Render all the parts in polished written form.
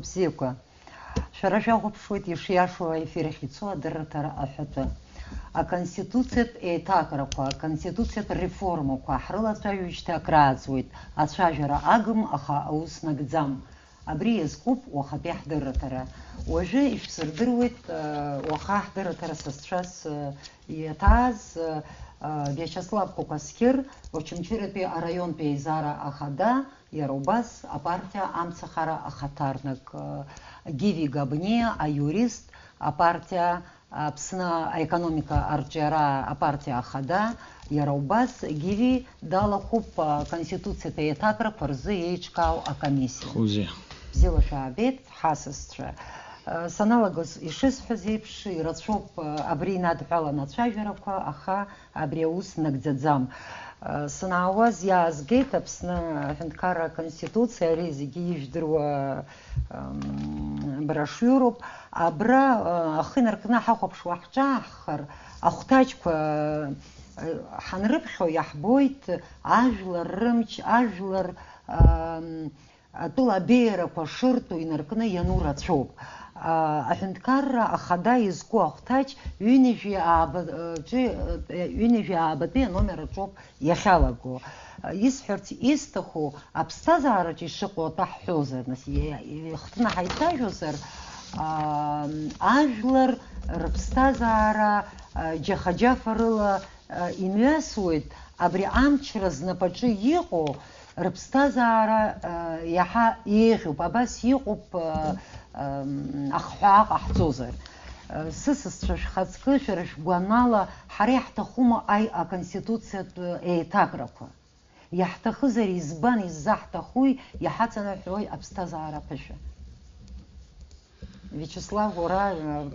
бзиақәа. Шәара шәахәаԥшуеит ишиашоу аефир ахь ицо адырраҭара аҳәатәы. Аконституциатә еиҭакрақәа, аконституциатә реформақәа ҳрылацәажәоижьҭеи акрааҵуеит. Ацәажәара агым, аха аус нагӡам. Абри иазкуп уахатәи ҳдырраҭара. Уажәы ишәсырдыруеит уаха ҳдырраҭара сасцәас иаҭааз Виачеслав Кокаскер, Очамчыратәи араионтәи аизара ахада, иара убас апартиа амцахара ахаҭарнак, Гиви Габниа, аюрист, апартиа Аԥсны аекономика арҿиара апартиа ахада, иара убас Гиви далахәуп конституциатә еиҭакрақәа рзы еиҿкаау акомиссиа. Бзиала шәаабеит, ҳасасцәа. Саналагоз ишысҳәаз еиԥш ирацәоуп абри инадҳәалан ацәажәарақәа, аха абри аус нагӡаӡам. Санаауаз иаазгеит Аԥсны аҳәынҭқарра аконституциа, ари зегьы ижәдыруа брошиуроуп. Абра ахы инаркны ҳахәаԥшуа ҳҿааҳхар, ахәҭаҷқәа ҳанрыԥхьо иаҳбоит ажәлар рымч, ажәлар атәыла абеиарақәа шырту инаркны иану рацәоуп. Аҳәынҭқарра ахада изку ахәҭаҷ ҩынҩажәи аабатәи аномер аҿоуп иахьалаго. Исҳәарц исҭаху аԥсҭазаараҿ ишыҟоу атәы ҳҳәозар, ихҭны ҳаицәажәозар, ажәлар рыԥсҭазаара џьаха-џьафа рыла имҩасуеит. Абри амчра знапаҿы иҟоу рыԥсҭазаара иаҳа еиӷьуп, абас иҟоуп ахҳәаа ҟаҳҵозар. Сысасцәа шәхаҵкы, шәара шәгәанала, ҳара иаҳҭахума аконституциатә еиҭакрақәа? Иаҳҭахызар избан, изаҳҭахуи, иҳаҵанаҳәои аԥсҭазаара ԥышәа? Виачеслав, уара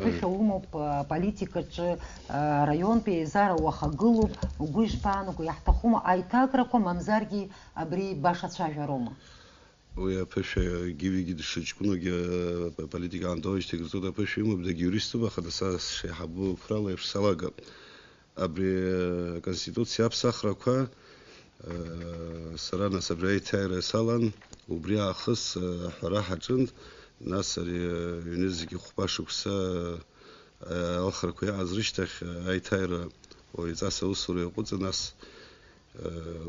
ԥышәа умоуп аполитикаҿы, араионтәи аизара уахагылоуп, угәы ишԥаанаго, иаҳҭахума аиҭакрақәа, мамзаргьы абри баша цәажәароума? Уи аԥышәа Гивигьы дышыҷкәыноугьы аполитика аамҭоуижьҭеи крызҭоит аԥышәа имоуп, дагьиуриступ, аха шеиҳабу қәрала еиԥш салагап. Абри аконституциа аԥсахрақәа сара нас абри аиҭааира салан, убри аахыс аҳәара ҳаҿын, нас ари аҩны зегьы хәба шықәса алхрақәа иаҟаз рышьҭахь аиҭааира уаҩҵас аусура иаҟәыҵын, нас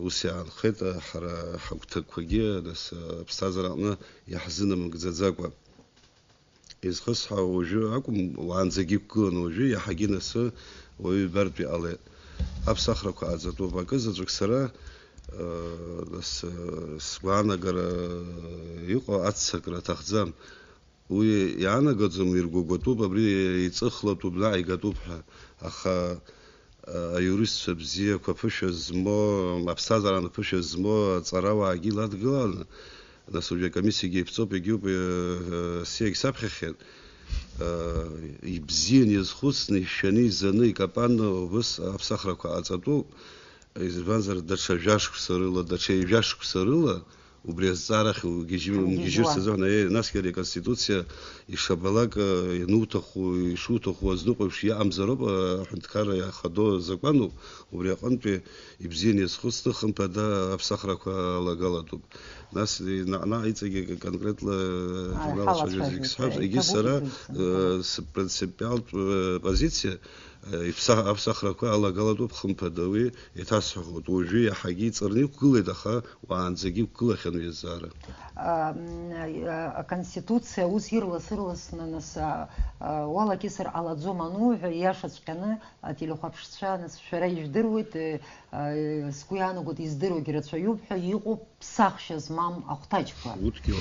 ус иаанхеит ҳара ҳагәҭакқәагьы нас аԥсҭазаара аҟны иаҳзынамыгӡаӡакәа. Изхысҳәаауа уажәы акәым, уаанӡагьы иқәгылан, уажәы иаҳагьы насы уаҩы ибартә иҟалеит. Аԥсахрақәа ааӡатәуп. Акызаҵәык сара сгәаанагара иҟоу аццакра аҭахӡам. Уи иаанагаӡом, иргәагәатәуп, абри иҵыхлатәуп, нааигатәуп ҳәа. Аха аиуристцәа бзиақәа ԥышәа змоу, аԥсҭазаараны ԥышәа змоу аҵарауаагьы иладгыланы, нас уажәы акомиссиагьы иԥҵоуп, егьуп, сиагь саԥхьахьеит. Ибзиан иазхәыцны, ишәаны, изаны, икапанны убыс аԥсахрақәа ҟаҵатәуп. Избанзар даҽа жәашықәса рыла, даҽа ижәашықәса рыла, убри азҵаарахь угьежьырц азыҳәан, насгьы ари аконституциа ишабалак иануҭаху, ишуҭаху азныҟәо еиԥш иаҟамзароуп, аҳәынҭқарра иахадоу азакәануп, убри аҟынтәи ибзиан иазхәыцны хымԥада аԥсахрақәа алагалатәуп. Нас наҟ-наҟ иҵегьы конкретла журнал ацәажәаразгьы сҳәап, егьи сара принципиалтә позициа аԥсахрақәа алагалатәуп хымԥада, уи иҭасҳәахуеит. Уажәы иаҳагьы иҵарны иқәгылеит, аха уаанӡагьы иқәгылахьан уи азҵаара. Аконституциа ус ирлас-ырласны нас уалакьысыр ҟалаӡом ануҳәа, ииашаҵәҟьаны ателехәаԥшцәа шәара ижәдыруеит, сгәы иаанагоит издыруагьы рацәаҩуп ҳәа, иҟоуп ԥсахшьа змам ахәҭаҷқәа.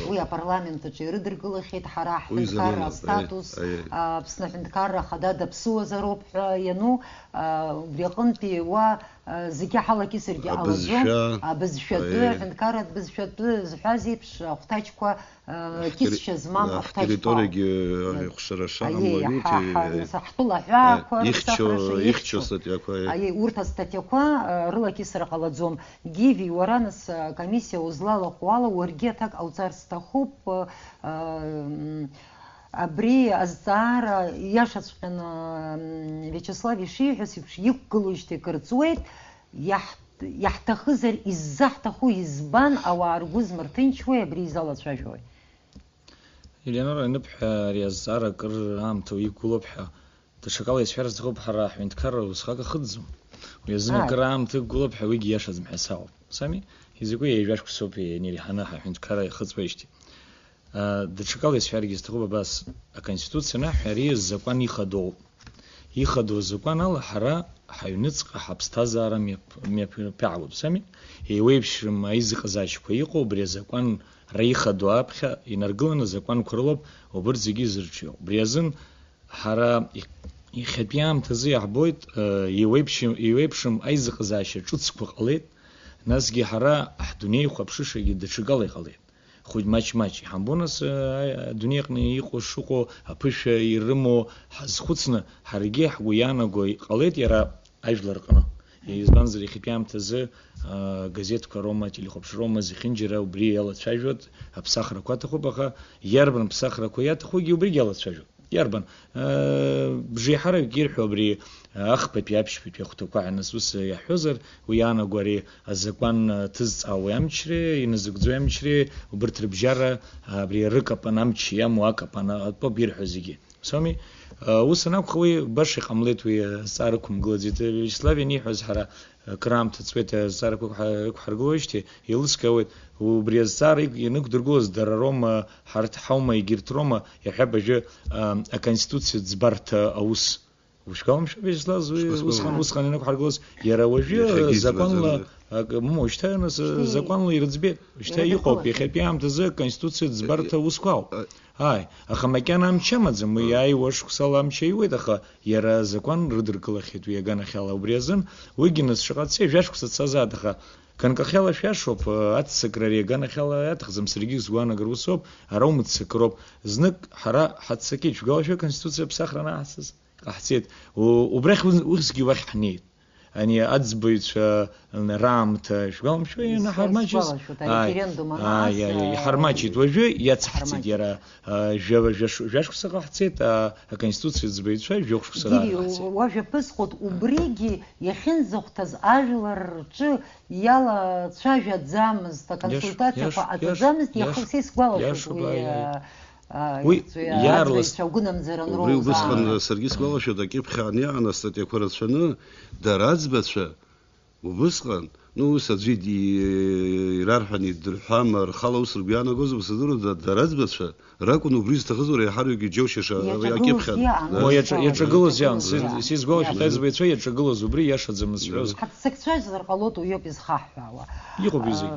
Уи апарламент аҿы ирыдыркылахьеит, ҳара ҳҳәынҭқарра астатус, Аԥсны аҳәынҭқарра ахада даԥсыуазароуп ҳәа иану, убри аҟынтәи уа зегьы ҳалакьысыргьы ҟалаӡом. Абызшәатәы, аҳәынҭқарра бызшәатәы зҳәаз еиԥш ахәҭаҷқәа кьысшьа змам ахәҭаҷқәа. Ҳтериториагьы хәшара шаҟамло ҳтәыла аҳәаақәа, ихьчо статиақәа. Урҭ астатиақәа рылакьысра ҟалаӡом. Гиви, уара нас акомиссиа узлалахәу ала уаргьы аҭак ҟауҵар сҭахуп. Абри азҵаара иашаҵәҟьаны Виачеслав ишиҳәаз еиԥш иқәгылоижьҭеи кырҵуеит, иаҳҭахызар иззаҳҭаху избан, ауаа ргәы змырҭынчуеи, абри изалацәажәои? Eleanor nibha riyazara kar amto yikulobha. Tashakal yasfar zghub harah mint kar uskhaka khdzum. ويزن كرام تقول بحويج يشاز محساو سامي يزكو يجاش كسوبي نيري حنا حين كرا خص بيشتي دشكال يسفر يستخوب بس الكونستитуция نحري الزقان يخدو الزقان الله حرا حينصق حبستازارا مي بيعود سامي يويبش ما يزق زاش كويقو بريزقان ريخدو ابخ ينرغلن الزقان كرلب وبرزيجي زرچيو بريزن حرا يخبيام تزيح بويت يويبشم أيزق زاشة شوتسكو قليت ناسجي حرا أحدوني خبشوش يد شغالي قليت خود ماتش حنبونس دنيا قني يقوش شوكو أبش يرمو حز خدسنا حرجيح ويانا قوي قليت يرى أجلر قنا يزبانزر يخبيام تزي газет كروما تلي خبش روما زخنجرة وبري يلا تشاجوت بسخرة كوات خوبها يربن بسخرة كويات خوجي وبري يلا تشاجوت يربن بجي حرق يرحو بري أخ بيابش بيخطو قاع النسوس يحوزر ويانا قوري الزقوان تز أو يمشري ينزق زو يمشري وبرتر بجارة بري ركب أنا أمشي يم واكب أنا أطبع بيرحو زيجي سامي وسنا خوي برشق عملت ويا صاركم قلزيت الإسلامي نيحوز حرا كرام تسويت صاركم حرقوشتي يلسكوت وبريز صار ينقدر جوز دراروم حرت حومة يجيرت روما يحب جا الكونستитуция زبرت أوس وش كلام شو بيجلاز وسخان ينقدر حرقوز يراوجي زقان لا مو اشتهى زقان لا يرزبيت اشتهى يقوب يخبي عم تزا الكونستитуция زبرت وسكاو هاي أخا كان عم شمزم وياي وش كسلام شيء ويدخل يرا زقان ردر كل خيط ويجانا خيال وبريزن ويجينا شغال سيف جاش كسر تزادخ كان كخيال شاشوب أتسكرري جانا خيال أتخزم سرقي زوانا جروسوب أروم تسكروب زنك حرا حتسكيش قال شو الكونستитуция بسخرنا أحسس أحسيت وبرخ وسقي وخ حنيت يعني أتزبيت الرامت شو قام شوي أنا حرماجيس يا حرماجي توجه يتحسد يرى جاش كسر حسيت الكونستитуция زبيت شوي جوش كسر وجه بس قط وبريجي يخن زوجتز أجلر شو يلا تشاجت زامز تكونسультация فأتزامز يخسيس قالش يارلس وبسخن سرقيس قال شو دقيق خانية أنا استطيع كرة شنو دراز بتشا وبسخن نو سجيد يرارحني درحام خلاص ربيانا جوز بصدره دراز بتشا راكون وبريز تخزور يحرق جوشش يكيب خان هو يتشغلز يان سيز قال شو تاز بيتشا يتشغلز وبري يشهد زمزوز حتى سكتشاج زرقلوت ويبز خاحوا يقبيزي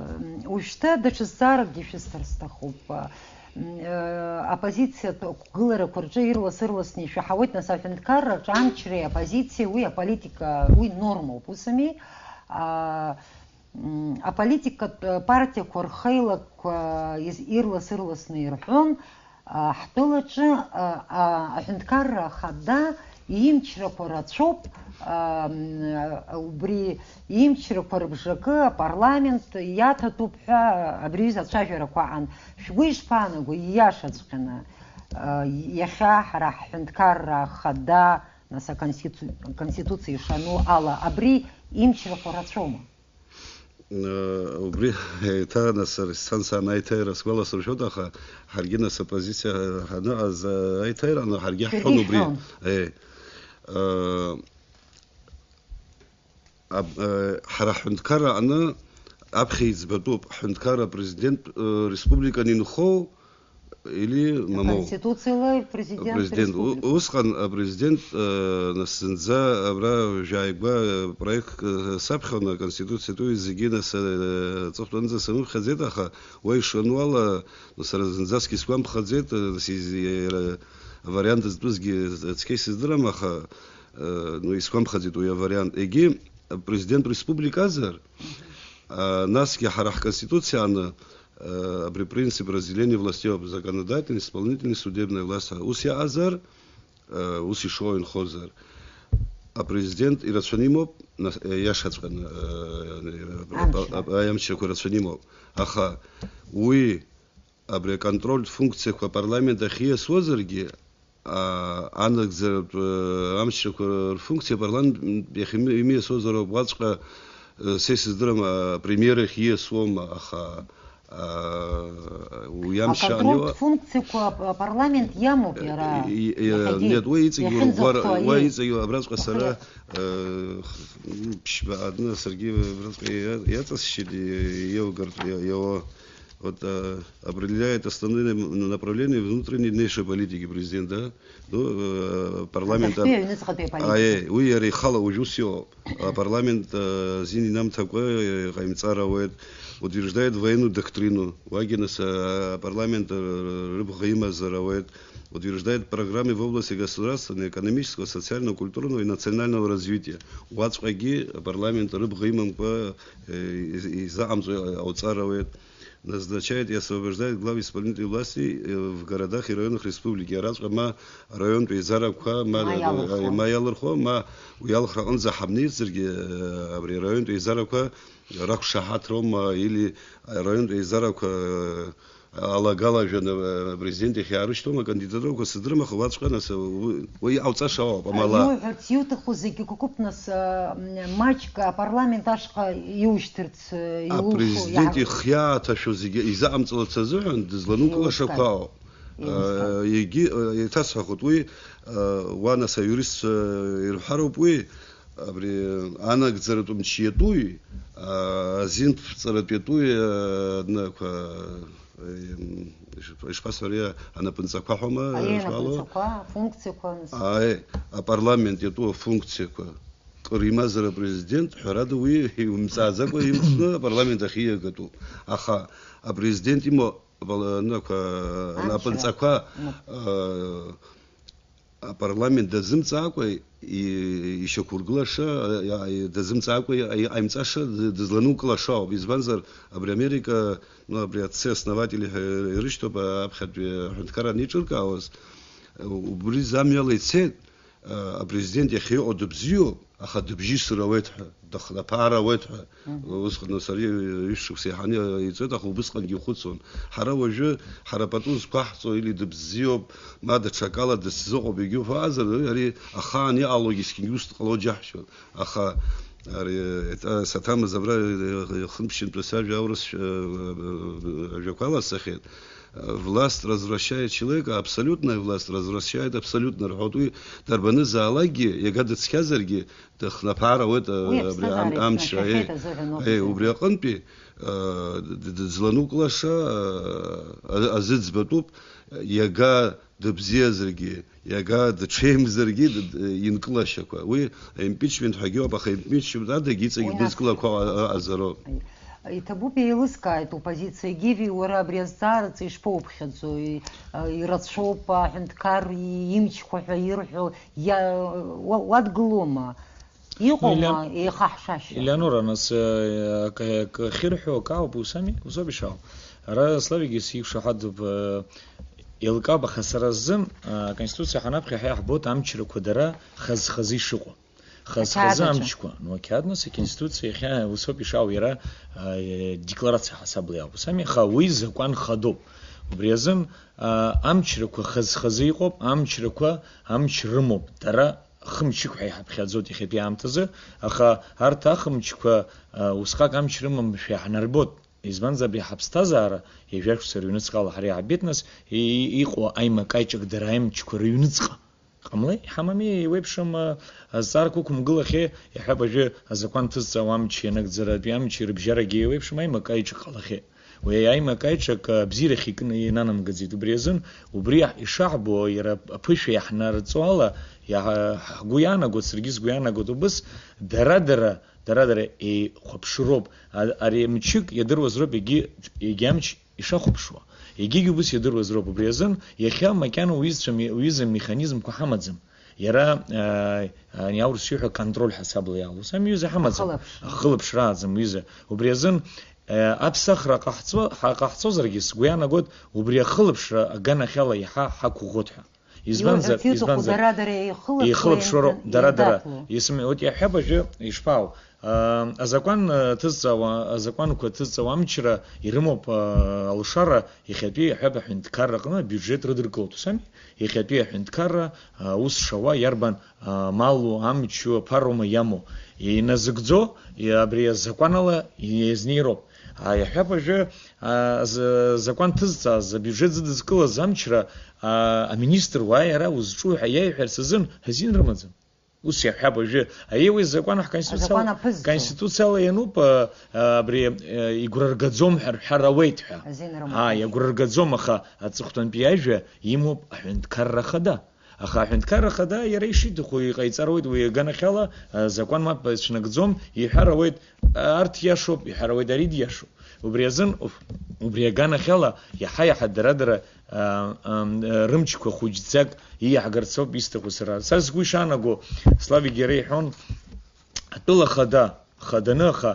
وشتا دشزار гефестерстахуп оппозиция гылара курджирла сырласни шахавит на сафенкар чанчре оппозиция уя политика уй нормал пусами а политика партия корхайла из ирла сырласни рхон хтулачы афенкар хада имчра порачоп убри имчра порбжак парламент ята тупха абриза чафера кван швиш пана го яшацкана яха рах фенткар хада на конституции шану ала абри имчра порачома убри та насар санса найтера скола срушода ха харгина с оппозиция хана аз айтера на харгия хон убри حرا حندكارا أنا أبخيز بدوب حندكارا بريزيدنت ريسبوبليكا نينخو или мамо конституция президент усхан президент насынза абра жайгба проект сапхана конституция то изгина с цохтонза саму хазетаха ой шонвала насразынзаски сквам хазет сиз вариант с дузги цкейс драмаха ну и сквам хазет уя вариант эги президент республика Азер наски харах конституция она при принципе разделения властей законодательной, исполнительной, судебной власти. Уси Азар, уси Шоин Хозар, а президент и Рацонимов, я шатскан, аямчику Рацонимов, аха, уи, абре контроль функции парламента хия свозерги, анакзер амчику функции парламента имеет свозеров бачка сессис драма премьеры хия свома, аха. контроль функцию парламент яму пера. Нет, вы идете образко сара одна Сергей я то считаю его вот определяет основные направления внутренней днешней политики президента, парламент. Вы ярихала уже все, парламент зини нам такое хаймцаровает, утверждает военную доктрину, вагинес парламент рыбхаима заравает, утверждает программы в области государственного, экономического, социального, культурного и национального развития. Уацхаги парламент рыбхаимам и заамзу ауцаровает. Назначает и освобождает глав исполнительной власти в городах и районах республики. Разгама район Пейзаравка, Маялархо, Уялха, он захабнит район Пейзаравка, Ракшахатром или район Пейзаравка, Алагала же президенте Хиарыштома кандидатуру сыдрыма хватка нас вы аутсашава помала. Ну, тьюта хузыки кукуп нас матчка парламент ашка юштырц юлху. Президенте Хиата что из-за амцлоца зон дезлану клашакао. Еги тасхот вы вана юрист ирхаруб вы ана гзаратум чиетуй зин царапетуй однако Ишпасория, она пенсакахома, функция а парламент это функция Римазера президент, Харадуи, и Мсазако, и парламент Ахия Гату. Аха, а президент ему на пенсака парламент дезимцакой и еще курглаша дезимцакой аймцаша дезлану клаша безванзар Америка все основатели Риштоба обхат ханткара ничуркаус убри замялый цет президент яхи одбзио аха дбжисравет дахла паравет усхна сари ишукси хани ицета хубисқан гихутсон харавожу харапатус кахсо или дбзио мада чакала дсзо бегю фазер ари ахани алогиски юст қалоджахшо аха это сатам забрали хмшин пресажу аурус жокала сахет. Власть возвращает человека, абсолютная власть возвращает абсолютно работу. Дарбаны залаги, ягады цхязерги, тахнапара вот амча, убряканпи, злану клаша, азицбатуп, яга дбзезерги, яга дчемзерги, инклашаква. Вы импичмент хагио, баха импичмент, а дагица гидискла азаро. И табу перелыскает оппозиция Гиви, ура брезцарц, и шпопхедзу, и радшопа, хенткар, и имчху, и ирху, я лад глома. Иома, и хахшаш. Элеонора нас хирху каубу сами, узобишал. Ра славигис их шахад в Илкаба хасаразм, конституция ханабхи хаяхбот амчру кудара хазхази шуку. Хазамчку, но кяднос конституция хя высоки шауира декларация хасаблия. Сами хауи закон хадоб. Брезен амчрку хазхазиqob, амчрку амчрмоб. Тара хмчик хабхазот ихи амтазы, аха арта хмчку усхак амчрмом бихнарбот. Избан забри хабстазара, евяк сырюнец қал хари абетнас и иқо айма кайчик драим чкурюнцқа. Камлей хамами вебшам зарку кумглахе яхабаже закон тзавам ченак зарадиам чирбжараги вебшам айма кайчик қалахе. ويايما كايتشك بزيرخي كن ينانم غزيت بريزن وبريح الشعب يرا بشي احنا رتسوالا يا غويانا غو سرغيس غويانا غو بس درادر اي خبشروب اري مچيك يدر وزرب يجامچ иша خبشوا يجي بس يدر وزرب بريزن يخيا مكان ويز ميخانيزم كحمدزم يرى يعني اورس شيخ كنترول حساب ليالو سم يوز حمدزم خلب شرازم يوز وبريزن أبسخرة قحصو زرجس ويانا قد وبري خلبش أجانا خلا يحا حكو غتها يزبان يخلب شرو درادرة يسمى ودي حبة جو يشفاو азакәан ҭызҵаауа, азакәанқәа ҭызҵаауа амчра ирымоуп алшара иахьатәи аҳәап аҳәынҭқарра аҟны абиуџьет рыдыркылоит, усами? Иахьатәи аҳәынҭқарра ус шауа иарбан малу, амчу, аԥароума иамоу. Иназыгӡо абри азакәан ала иазнеироуп. Иаҳәап ажәы азакәан ҭызҵааз, абиуџьет зыдызкылаз амчра аминистр уааи иара узҿу ҳәа иаиҳәарц азын ҳазин рымаӡам. Ус иаҳәап ажәы аиуеи закәан ҳконституциала иануп абри игәра ргаӡом ҳәа рҳәар ауеит ҳәа. Игәра ргаӡом, аха аҵыхәтәантәи ажәа имоуп аҳәынҭқарра хада. Аха аҳәынҭқарра хада иара ишиҭаху иҟаиҵар ауеит уи аганахьала закәан мап ицәнагӡом, иҳәар ауеит арҭ иашоуп, иҳәар ауеит ари диашоуп. Убри азын убри аганахьала иаҳа-иаҳа дара-дара рымчқәа хәыҷӡак ииаҳгарц ауп исҭаху сара. Са сгәы ишаанаго Славик иара иҳәон атәыла хаданы, аха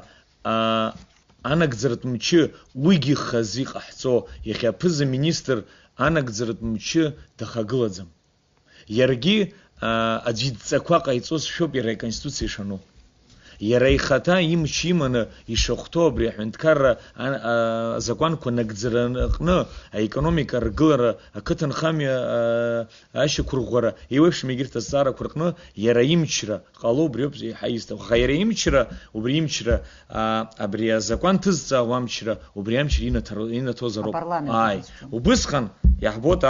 анагӡаратә мчы уигьы хазы иҟаҳҵо иахьа аԥыза-министр анагӡаратә мчы дахагылаӡам. Иаргьы аӡәы идҵақәа ҟаиҵозшәоуп иара аконституциа ишану. Иара ихаҭа имч иманы ишахәҭоу абри аҳәынҭқарра азакәанқәа нагӡараҟны аекономика аргылара, ақыҭанхамҩа ашьақәырӷәӷәара, еиуеиԥшым егьырҭ азҵаарақәа рҟны иара имчра ҟало убри ауп иаҳа изҭаху. Аха иара убри имчра абри азакәан ҭызҵаауа амчра, убри амчра инаҭозароуп. Убысҟан иаҳбоит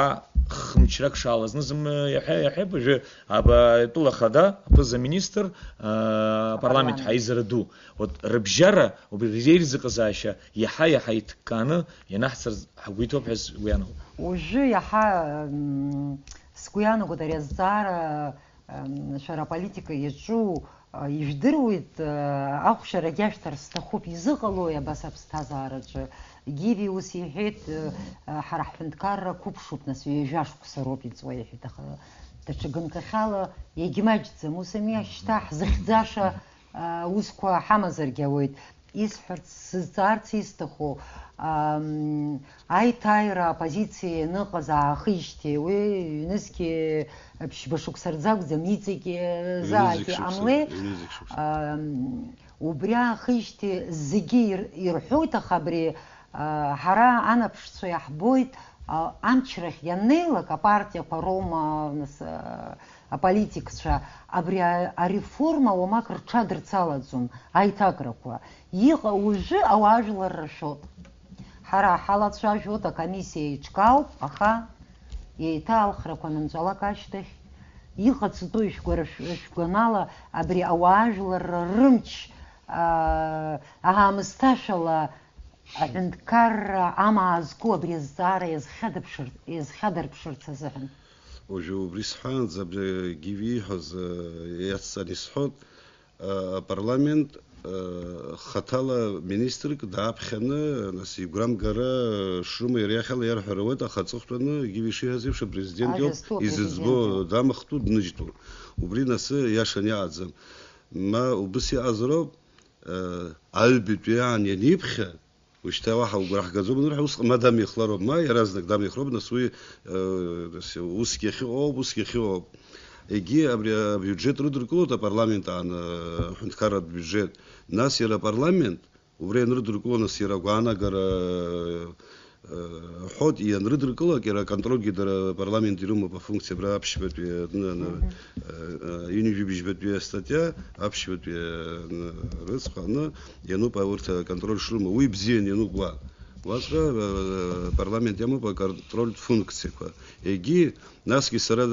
хымчрак шаалаз. Иаҳәап ажәы атәыла хада, аԥыза-министр, апарламент ҳаизара ду. Рыбжьара, убри реизыҟазаашьа иаҳа-иаҳа иҭккааны ианаҳҵарц ҳгәы иҭоуп ҳәа сгәы иаанагоит. Уажәы иаҳа сгәы иаанагоит ари азҵаара шәара аполитика иаҿу ижәдыруеит, ахәшьарагьы ашәҭар сҭахуп, изыҟалои абас аԥсҭазаараҿы? Гиви ус иҳәеит, ҳара ҳҳәынҭқарра қәыԥшуп, нас ҩажәа шықәса роуп иҵуа иҳәеит, аха даҽа ганкахьала иагьмаҷӡам, усами шьҭа ҳзыхьӡаша усқәа ҳамазаргьы ауеит. Исҳәарц, сызҵаарц исҭаху, аиҭааира апозициа ианыҟаз аахижьҭеи, уи ҩнызқьи ԥшьба шықәса рӡакәӡам, иҵегьы заагьы ҟамлеи, убри аахижьҭеи зегьы ирҳәоит, аха абри ҳара анаԥшцәа иаҳбоит, амчрахь ианнеилак апартиақәа роума аполитикцәа, абри ареформа уамак рҽадырцалаӡом, аиҭакрақәа. Иҟа уажәы ауаажәлар рашәоит. Ҳара ҳалацәажәоит, акомиссиа еиҿкаауп, аха еиҭаалхрақәа анынҵәалак ашьҭахь иҟацатәу ишәгәанала абри ауаажәлар рымч аамысҭашәала аҳәынҭқарра амаа зку абри азҵаара иазхьадырԥшырц азыҳәан. Уажәы убри сҳәаанӡа Гиви ииҳәаз иацҵан исҳәот, апарламент хаҭала министрк дааԥхьаны нас игәрамгара шрыма иара иахьала иарҳәар ауеит, аха аҵыхәтәаны Гиви ишиҳәаз еиԥш апрезидент иоуп изыӡбо дамыхтәу дныжьтәу. Убри насы иашан иааӡам. Ма убыс иҟазар ауп, аҩбатәи аан ианиԥхьа, ушьҭа уаҳа угәра ҳгаӡом анырҳәа, усҟан ма дамихлароуп, ма иаразнак дамихроуп, нас уи усгьы ахьыҟоуп. Егьи абри абиуџьет рыдыркылоит апарламент аан, аҳәынҭқарратә биуџьет. Нас иара апарламент, убри ианрыдыркыло, нас иара агәаанагара ҳәоит, ианрыдыркылак иара аконтрольгьы дара апарламент ирымоуп афункциа, абра аԥшьбатәи ҩынҩажәибжьбатәи астатиа, аԥшьбатәи рыцҳаны иануп урҭ аконтроль шрымоу, уи бзиан иануп уа. Уаҵәҟьа апарламент имоуп аконтрольтә функциақәа. Егьи насгьы сара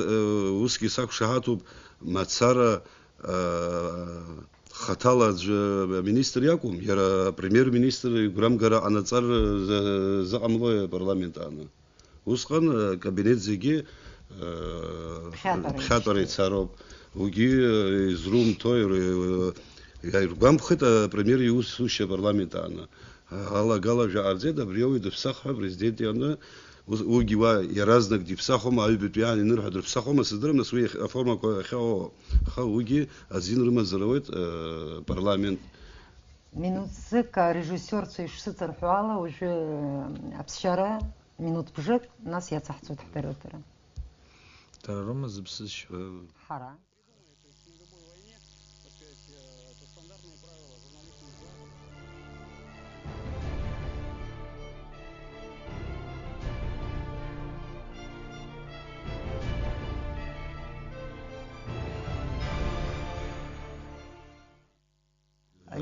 усгьы сақәшаҳаҭуп мацара хаҭала аӡәы аминистр иакәым, иара апремиер-министр игәрамгара ҟанаҵар зыҟамлои апарламент ааны. Усҟан акабинет зегьы ԥхьатәара ицароуп. Уигьы изрумҭои иргәамԥхеит апремиер иусушьа апарламент ааны. Алагалажәа ҟарҵеит, абри ауаҩ дыԥсахҳәа апрезидент иҟны, уигьы уа иаразнак диԥсахуама, аҩбатәи аан инырҳәа дрыԥсахуама сыздырам, нас уи аформақәа ахьыҟоу, аха уигьы азин рымазар ауеит апарламент. Минутзык арежиссиорцәа ишсыҵарҳәо ала, уажәы аԥсшьара минут бжак, нас иацаҳҵоит ҳтарыҭара. Дара роума зыԥсызшьо? Ҳара.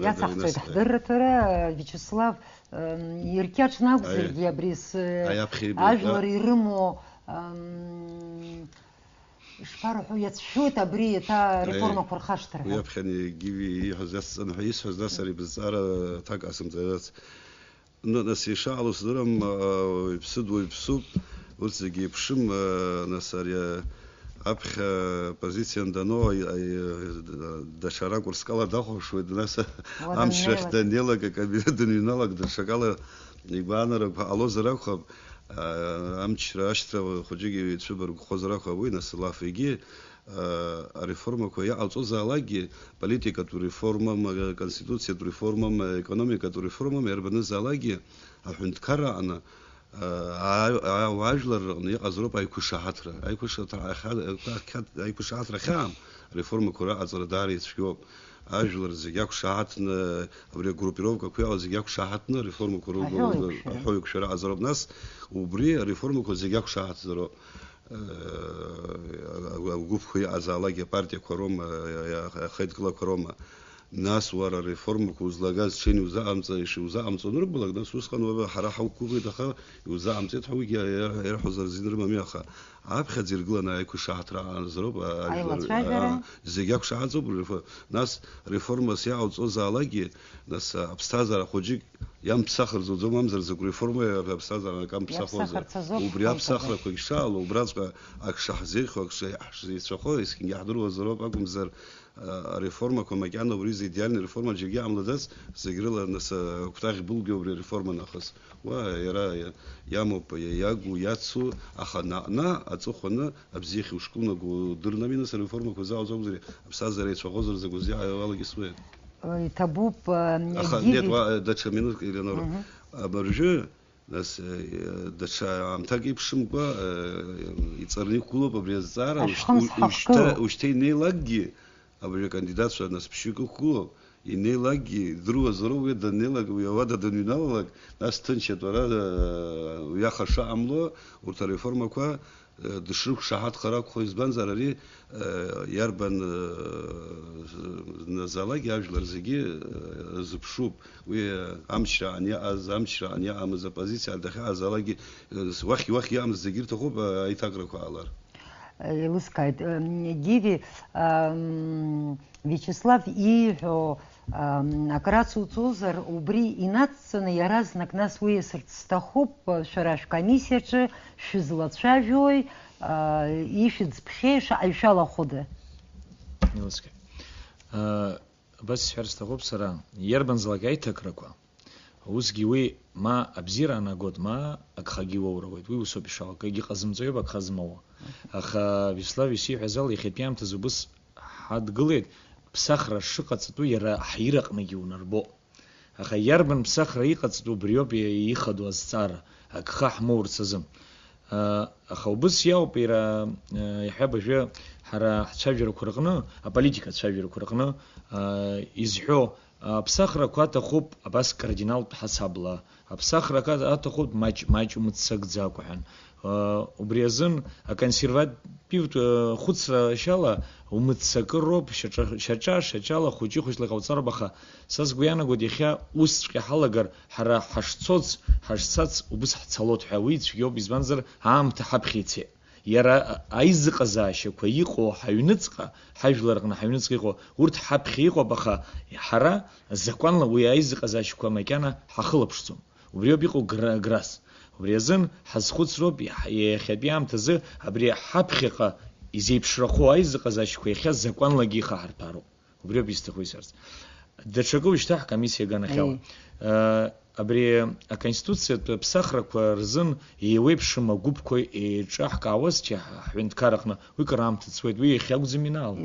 иацҳахҵоит ҳдырраҭара Виачеслав иркьаҿны акәзаргьы абри ажәлар ирымоу ишԥарҳәо иацәшәоит абри еиҭа реформақәа рхашҭыр ҳәа. Уи аԥхьан Гиви ииҳәаз иацҵаны исҳәаз нас ари бызҵаара ҭак асымҵарац. Нас ишаало сдырам иԥсы дуаҩԥсуп, урҭ зегьы еиԥшым, нас ари аԥхьа позициан даноу даҽа ракурскала дахәаԥшуеит, нас амчрахь даннеилак, акабинет даныҩналак, даҽакала игәаанарақәа ҟалозар акәхап, амчра ашьҭра хәыҷык ицәыбаргәхозар акәхап, уи нас лаф егьи ареформақәа иҟалҵозаалакгьы политикатә реформам, конституциатә реформам, економикатә реформам иарбанызаалакгьы аҳәынҭқарра аҟны ажәлар рҟны иҟаз роуп аиқәышаҳаҭра. Аиқәышаҳаҭра хьаам реформақәа раҟаҵара даара ицәгьоуп. Ажәлар зегьы ақәшаҳаҭны, абри агруппировкақәа иҟаз зегьы ақәшаҳаҭны реформақәа аҳәоиқәшәа раҟазароуп. Нас убри ареформақәа зегьы ақәшаҳаҭзароуп. Агәыԥқәа иҟазаалакгьы апартиақәа роума, ахеидкылақәа роума. Нас уара реформақәа узлагаз ҽеин иузаҟамҵо анырбалак, нас усҟан ҳара ҳауқәыӷәӷәеит, аха иузаҟамҵеит ҳәа уигьы ирҳәоз рзин рымами, аха аԥхьаӡа иргыланы аиқәышаҳаҭра аҟазароуп, зегьы ақәшаҳаҭзоуп. Нас реформас иаҟауҵозаалакгьы, нас аԥсҭазаара хәыҷык иамԥсахырӡоӡом амзар закә реформа аԥсҭазаара акамԥсахозар. Убри аԥсахрақәа ишаало, убраҵәҟьа ак шаҳзеиӷьхо, ак шеицәахо есқьынгьы иаҳдыруазароуп акәымзар ареформақәа макьана убри заидеальна реформа џьаргьы иҟамлаӡац, зегь рыла нас акәтаӷь былгьо убри ареформа нахыс. Уа иара иамоуп иагу, иацу, аха наҟ-наҟ аҵыхәаны абзиахь ушкылнаго дырнами, нас ареформақәа заауз акәзар аԥсҭазаара еицәахозар закәыз иалагьысуеит. Иҭабуп аха нет, даҽа минутк, Елеонора, абыржәы нас даҽа аамҭак еиԥшымкәа иҵарны иқәгылоуп абри азҵаара, ушьҭа инеилакгьы абри акандидатцәа нас ԥшьҩык ықәгылоуп, инеилакгьы идыруазароуп уи даннеилак, уи ауада даныҩналалак, нас ҭынч атәара ҩаха шаҟамло урҭ ареформақәа дышрықәшаҳаҭхар акәхо, избанзар ари иарбан назаалакгьы ажәлар зегьы зыԥшуп. Уи амчраҟан иаҟаз, амчраҟан иаҟамыз апозициа дахьаҟазаалакгьы уахь иаҟамыз зегьы ирҭахуп аиҭакрақәа ҟалар. Еилыскааит, Гиви, Виачеслав ииҳәо акрацуҵозар, убри инацҵаны иаразнак нас уиасырц сҭахуп, шәара шәкомиссиаҿы шәызлацәажәои, ишәыӡбхьеи шаҟаҩ шәалахәыда? Еилыскааит. Абас исҳәар сҭахуп сара, иарбанзалак аиҭакрақәа, усгьы уи ма абзиара анагоит, ма агхагьы уоуроуеит. Уи усоуп ишаауа, акгьы ҟазымҵаҩуп, агха змоуа. Аха Виачеслав исиҳәаз ала иахьатәи аамҭазы убыс ҳадгылеит, ԥсахра шыҟаҵатәу иара ҳираҟнагьы унарбо. Аха иарбан ԥсахра иҟаҵатәу убриоуп ихадоу азҵаара, агха ҳмоурц азы. Аха убыс иауп иара иаҳәа бажәы ҳара ҳцәажәарақәа рҟны, аполитика цәажәарақәа рҟны изҳәо аԥсахрақәа аҭахуп абас кардиналтә ҳасабла, аԥсахрақәа аҭахуп маҷ умыццакӡакәа ҳәан. Убри азын аконсервативтә хәыцра шьала умыццакыр роуп, шьаҿала хәыҷы-хәыҷла иҟауҵароуп, аха са сгәы иаанагоит иахьа усҵәҟьа ҳалагар ҳара ҳашцац убыс ҳцалоит ҳәа, уи цәгьоуп, избанзар аамҭа ҳаԥхьа ицеит. Иара аизыҟазаашьақәа иҟоу ҳаҩныҵҟа, ҳажәлар рҟны ҳаҩныҵҟа иҟоу, урҭ ҳаԥхьа иҟоуп, аха ҳара закәанла уи аизыҟазаашьақәа макьана ҳахылаԥшӡом. Убриоуп иҟоу грас. Убри азын ҳазхәыцроуп иахьатәи аамҭазы абри ҳаԥхьаҟа изеиԥшрахо аизыҟазаашьақәа иахьа закәанлагьы ихаҳарҭәароуп. Убриоуп исҭаху исҳәарц. Даҽакы уажәшьҭа ҳкомиссиа ганахьала. Абри аконституциатә ԥсахрақәа рзын еиуеиԥшым агәыԥқәа еиҿаҳкаауазшәа ҳҳәынҭқар аҟны уи кыраамҭа ҵуеит, уи иахьакәӡам инаало.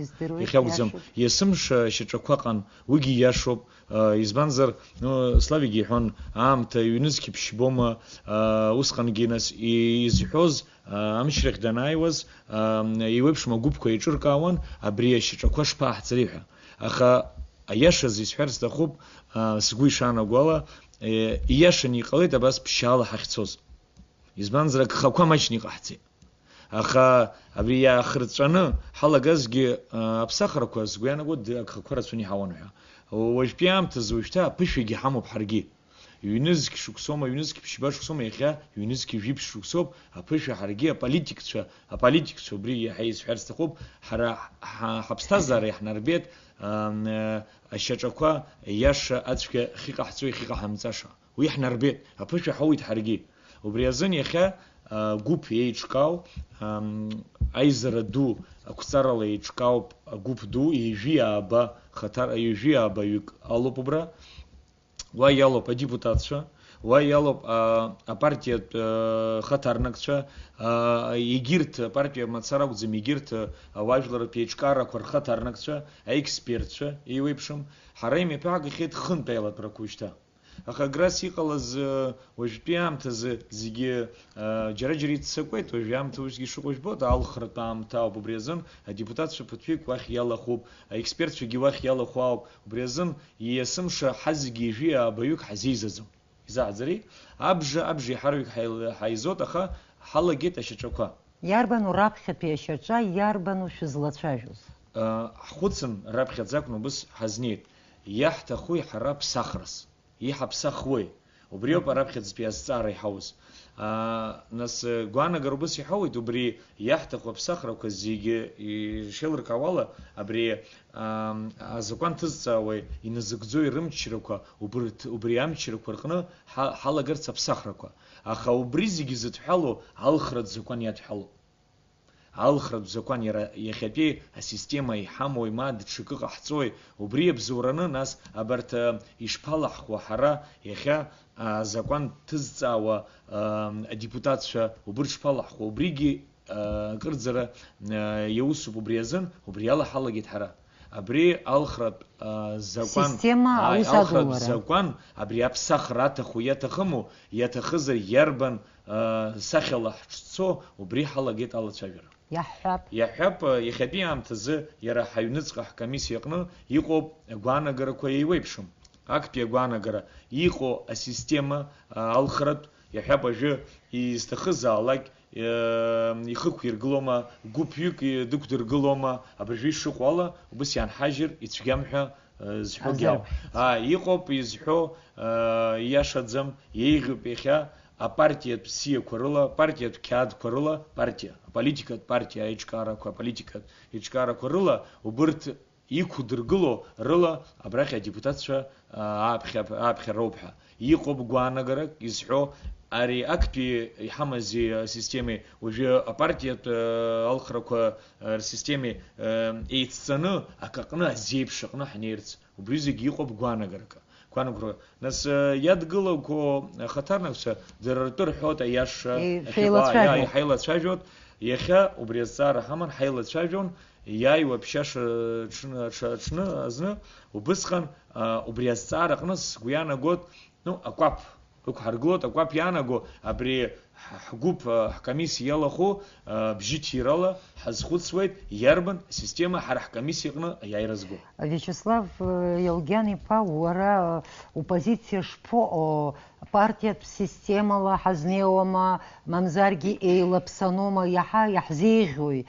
Иахьакәӡам. Иасым шьаҿақәа ҟан, уигьы иашоуп. Избанзар, Славик иҳәон, аамҭа ҩнызқь ԥшьбома, усҟангьы нас изҳәоз амчрахь данааиуаз еиуеиԥшым агәыԥқәа еиҿыркаауан, абри ашьаҿақәа шԥааҳҵари ҳәа. Аха аиашаз исҳәар сҭахуп, сгәы ишаанаго ала, ииашаны иҟалеит абас ԥшьаала ҳахьцоз. Избанзар агхақәа маҷны иҟаҳҵеит. Аха абри иаахырҵәаны ҳалагазгьы аԥсахрақәа сгәы иаанагоит агхақәа рацәаны иҳауан ҳәа. уажәтәи аамҭазы уажәшьҭа аԥышәагьы ҳамоуп ҳаргьы. Ҩнызқь шықәсоума, ҩнызқь ԥшьба шықәсоума, иахьа ҩнызқь жәиԥшь шықәсоуп, аԥышәа ҳаргьы аполитикцәа убри иаҳа исҳәар сҭахуп, ҳара ҳаԥсҭазаара иаҳнарбеит ашьаҿақәа иаша ацәгьа хьыҟаҳҵо ихьыҟаҳамҵаша. Уи ҳнарбеит, аԥышәа ҳауит ҳаргьы. Убри азын иахьа гәыԥ еиҿкаау, аизара ду ақәҵарала еиҿкаауп агәыԥ ду, ҩажәи аабаҩык алоуп убра. Уа иалоуп адепутатцәа, уа иалоуп апартиатә хаҭарнакцәа, егьырҭ апартиа мацара акәӡам, егьырҭ ауаажәларратә еиҿкаарақәа рхаҭарнакцәа, аекспертцәа еиуеиԥшым. Ҳара имҩаԥаагахьеит хынтә аилатәарақәа уажәшьҭа. Аха аграс иҟалаз уажәтәи аамҭазы зегьы џьара-џьара иццакуеит, уажәы аамҭа усгьы шыҟоу жәбоит, алхратә аамҭа ауп. Убри азын адепутатцәа ԥыҭҩык уахь иалахуп, аекспертцәагьы уахь иалаху ауп. Убри азын иесымша ҳазегьы ижәи аабаҩык ҳазеизаӡом. Изааӡари? Абжа иҳарҩык ҳаизот, аха ҳалагеит ашьаҿақәа. Иарбану раԥхьатәи ашьаҿа, иарбану шәызлацәажәоз? Ҳхәыцын раԥхьаӡа акәны убыс ҳазнеит. Иаҳҭахуи ҳара ԥсахрас. Иҳаԥсахуеи. Убри ауп араԥхьаӡатәи азҵаара иҳауз. Нас гәаанагара убыс иҳауеит, убри иаҳҭаху аԥсахрақәа зегьы ишеилыркаауала, абри азакәан ҭызҵаауа иназыгӡоу ирымчрақәа, убри амчрақәа рҟны ҳалагарц аԥсахрақәа. Аха убри зегьы зыдҳәалоу алхратә закәан иадҳәалоуп. Алхратә закәан иахьатәи асистема иҳамои, ма даҽакы ҟаҳҵои, убри абзоураны нас абарҭ ишԥалаҳхуа ҳара иахьа азакәан ҭызҵаауа адепутатцәа убырҭ шԥалаҳхуа, убригьы акырӡара иаусуп. Убри азын, убри ала ҳалагеит ҳара. Абри алхратә закәан, абри аԥсахра аҭаху иаҭахыму, иаҭахызар иарбан сахьала ҳҿцо, убри ҳалагеит алацәажәара. Иаҳҳәап, иахьатәи аамҭазы иара ҳаҩныҵҟа ҳкомиссиа аҟны иҟоуп агәаанагарақәа еиуеиԥшым. Актәи агәаанагара иҟоу асистема алхратә, иаҳҳәап ажәы изҭахызаалак ихықәиргылома, гәыԥҩык дықәдыргылома, абыржәы ишыҟоу ала, убыс ианҳажьыр ицәгьам ҳәа зҳәогьы ауп. Иҟоуп изҳәо ииашаӡам, еиӷьуп иахьа апартиатә бзиақәа рыла, апартиатә қьаадқәа рыла, аполитикатә партиа аиҿкаарақәа, аполитикатә еиҿкаарақәа рыла, убырҭ иқәдыргыло рыла абрахь адепутатцәа ааԥхьара роуп ҳәа. Иҟоуп гәаанагарак изҳәо, ари актәи иҳамази асистемеи, уажәы апартиатә алхрақәа рсистемеи еицҵаны акаҟны азеиԥш аҟны ҳнеирц. Убри зегьы иҟоуп гәаанагарак. Нас иадгылақәо ахаҭарнакцәа дара ртәы рҳәоит аиаша ҳаилацәажәот, иахьа убри азҵаара ҳаман, ҳаилацәажәон, иааиуа ԥшьаша аҽны азны, убысҟан убри азҵаара аҟны сгәы иаанагот, акәаԥ ықәҳаргылот, акәаԥ иаанаго, абри ҳгәыԥ ҳкомиссиа иалаху бжьыҭирала ҳазхәыцуеит иарбан асистема ҳара ҳкомиссиа аҟны аиааира зго. Вячеслав Иалгьан-иԥа, уара упозициа шԥоҟоу? Партиатә системала ҳазнеиуама, мамзаргьы еилаԥсанума, иаҳа иаҳзеиӷьуи?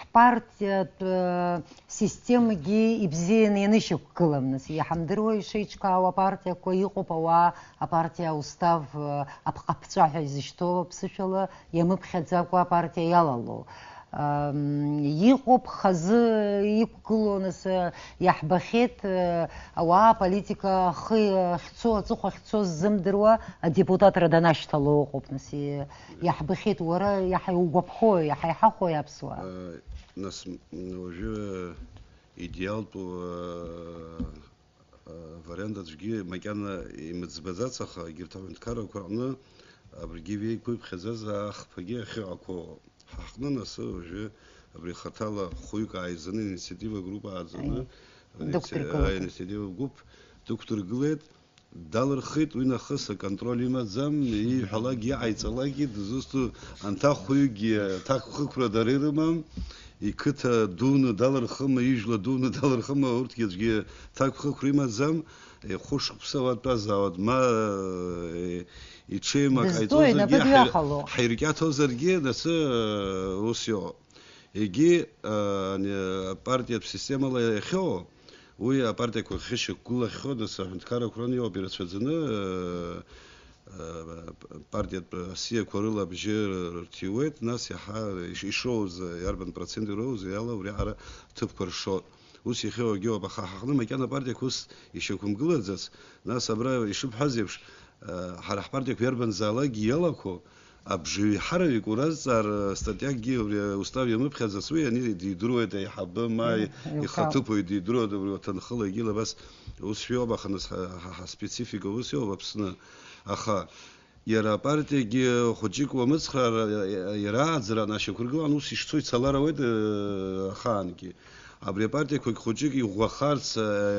Ҳпартиатә системагьы ибзианы ианышьақәгылам, нас иаҳамдыруа ишеиҿкаауа апартиақәа иҟоуп, ауаа апартиа устав аԥҟаԥҵәа ҳәа изышьҭоу ԥсышәала иамыԥхьаӡакәа апартиа иалало. Иҟоуп хазы иқәгыло, нас иаҳбахьеит ауаа аполитика ахы ахьцо, аҵыхәа ахьцо ззымдыруа адепутатра данашьҭало ыҟоуп. Нас иаҳбахьеит, уара иаҳа иугәаԥхои, иаҳа иҳахои аԥсуаа? Нас уажәы идеалтәу вариант аӡәгьы макьана имыӡбаӡац, аха егьырҭ аҳәынҭқаррақәа рҟны абригьы иеиқәиԥхьаӡаз ахԥагьы ахьыҟақәо ҳаҟны, нас уажәы абри хаҭала хәҩык ааизаны инициатива груп ааӡаны, инициатива гәыԥ дықәдыргылеит, далырхит, уи нахыс аконтроль имаӡам, ииҳәалак иааиҵалакгьы дызусҭоу анҭ ахәҩыкгьы аҭакәхықәра дара ирымам, иқыҭа дуны далырхыма, ижәла дуны далырхыма, урҭгьы аӡәгьы ҭакәхықәра имаӡам, хәышықәса уатәазаауа, ма иҽеимак ҳаиркьаҭозаргьы, нас ус иҟоуп. Егьи апартиатә системала иахьоу, уи апартиақәа хьышьақәгылахьходаз аҳәынҭқаррақәа ран иоуп ирацәаӡаны партиатә сиақәа рыла абжьы рҭиуеит, нас иаҳа ишроуз иарбан процент ироуз иала убри аҟара ҭыԥқәа ршот. Ус иахьоугьы ауп, аха ҳаҟны макьана апартиақәа ус ишьақәымгылаӡац, нас абра ишыбҳәаз еиԥш ҳара ҳпартиақәа иарбанзаалакгьы иалақәо абжаҩ ҳаравик уразҵаар статиакгьы убри устав иамыԥхьаӡац уи ани дидыруеит аиҳабы ма ихаҭыԥуаҩ дидыруеит убри аҭынхылагьы абас ус шәиоуп, аха нас ҳаспецифика ус иоуп Аԥсны. Аха иара апартиагьы хәыҷык уамыцхраар иара ааӡара нашьақәыргылан ус ишцо ицалар ауеит ахаангьы. Абри апартиақәагь хәыҷык иӷәӷәахарц,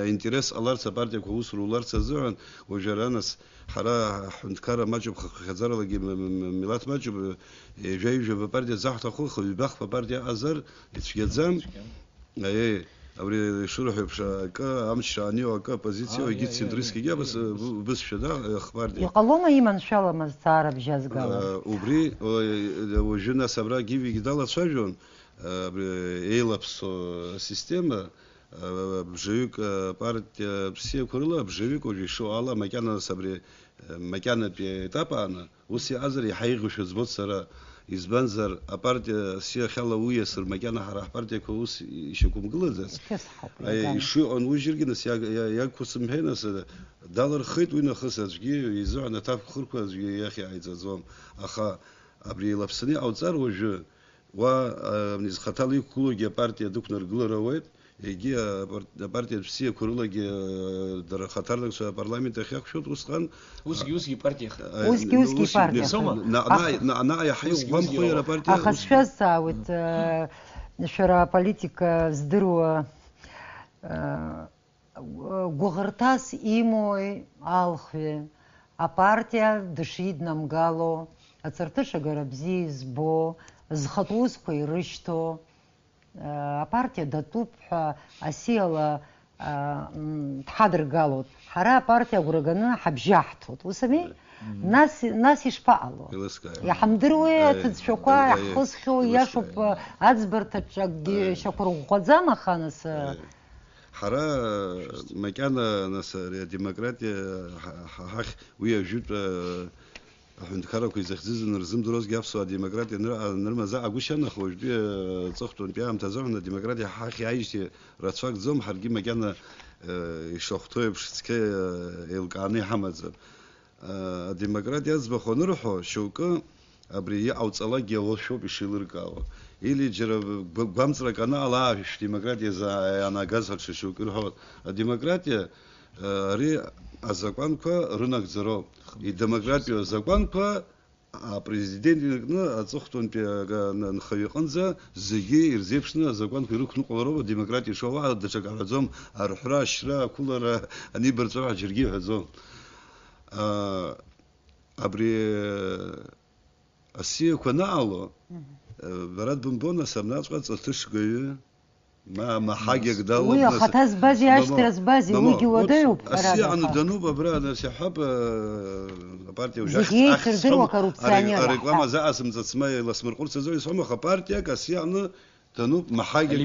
аинтерес ҟаларц апартиақәа ус руларц азыҳәан уажәы ара нас ҳара ҳҳәынҭқарра маҷуп, хахьаӡаралагьы милаҭ маҷуп, ижәа-ижәаба апартиа заҳҭаху хҩбахԥа апартиа аҟазар ицәгьаӡам. Абри ишырҳәо еиԥш акы амчра аниоу акы апозициа егьи центристскигьы абас бызшәа да хпартиа. Иҟалома иманшәалама зҵаара бжьазгала? Убри уажәы нас абра гивигьы далацәажәон еилаԥсо асистема бжаҩык апартиа бзиақәа рыла бжаҩык уажәы ишоу ала макьана нас абри макьанатәи етап ааны ус иҟазар иаҳа еиӷьушәа збоит сара. Избанзар апартиа сиахьала уи иасыр макьана ҳара ҳпартиақәа ус ишьақәымгылаӡац ишыҟан ужьыргьы нас иагқәа сымҳәеи нас далырхеит уи нахыс аӡәгьы изыҳәан аҭакәха хырқәа аӡәгьы иахь иааиҵаӡом. Аха абри илаԥсаны иҟауҵар уажәы уа изхаҭала иқәгылоугьы апартиа дықәнаргылар ауеит, егьи апартиатә бзиақәа рылагьы дара ахаҭарнакцәа апарламент ахь иақәшәоит усҟан. Усгьы партиа. Усгьы партиа. Наҟ иаҳа иӷәӷәамхо иара апартиа. Аха сшәазҵаауеит, шәара аполитика здыруа гәыӷырҭас имои алхҩы, апартиа дышиднамгало, аҵарҭышагара бзиа избо, зхатә усқәа ирышьҭо, апартиа датәуп ҳәа асиала дҳадыргалоит. Ҳара апартиа агәра ганы ҳабжьаҳҭоит. Усами? Нас ишԥаҟало? Иҳамдыруеи аҭыӡшәақәа иаҳхысхьоу иашоуп аӡбарҭаҿ акгьы шьақәырӷәӷәаӡам, аха нас ҳара макьана нас адемократиа ҳахь уи ажәытә аҳәынҭқаррақәа изахьӡыз рзымдырозгьы аԥсуа адемократиа нырмазаагәышьан, аха уажәтәи аҵыхәтәантәи аамҭа азыҳәан адемократиа ҳахь иааижьҭеи рацәак ӡом, ҳаргьы макьана ишахәҭоу еиԥш цқьа еилкааны иҳамаӡам. Адемократиа аӡбахә анырҳәо шьоукы абри иҟауҵалакгьы алшәоуп ишеилыркаауа. Или џьара гәамҵрак анаала шәдемократиа иаанагаз ҳәа шьоукы ирҳәоит. Адемократиа ари азакәанқәа рынагӡароуп. Идемократиа азакәанқәа апрезидент инаркны аҵыхәтәантәи анхаҩ иҟынӡа зегьы ирзеиԥшны азакәанқәа ирықәныҟәалароуп. Адемократиа шоуа даҽак аҳәаӡом, арҳәра, ашьра, ақәылара анибарҵәара џьаргьы иҳәаӡом. Абри асиақәа анаало бара дбымбо нас абнаҵәҟьа ҵаҭышгаҩы маҳагьак далоуп. Уи ахаҭа збази ашьҭра збази уигьы уадаҩуп. Асиаҟны дануп абра нас иаҳҳәап апартиа зегьы еицырдыруа коррупционерра. Ареклама заасымҵац ма иласмырҟәырц азо исҳәом, аха партиак асиаҟны дануп маҳагьак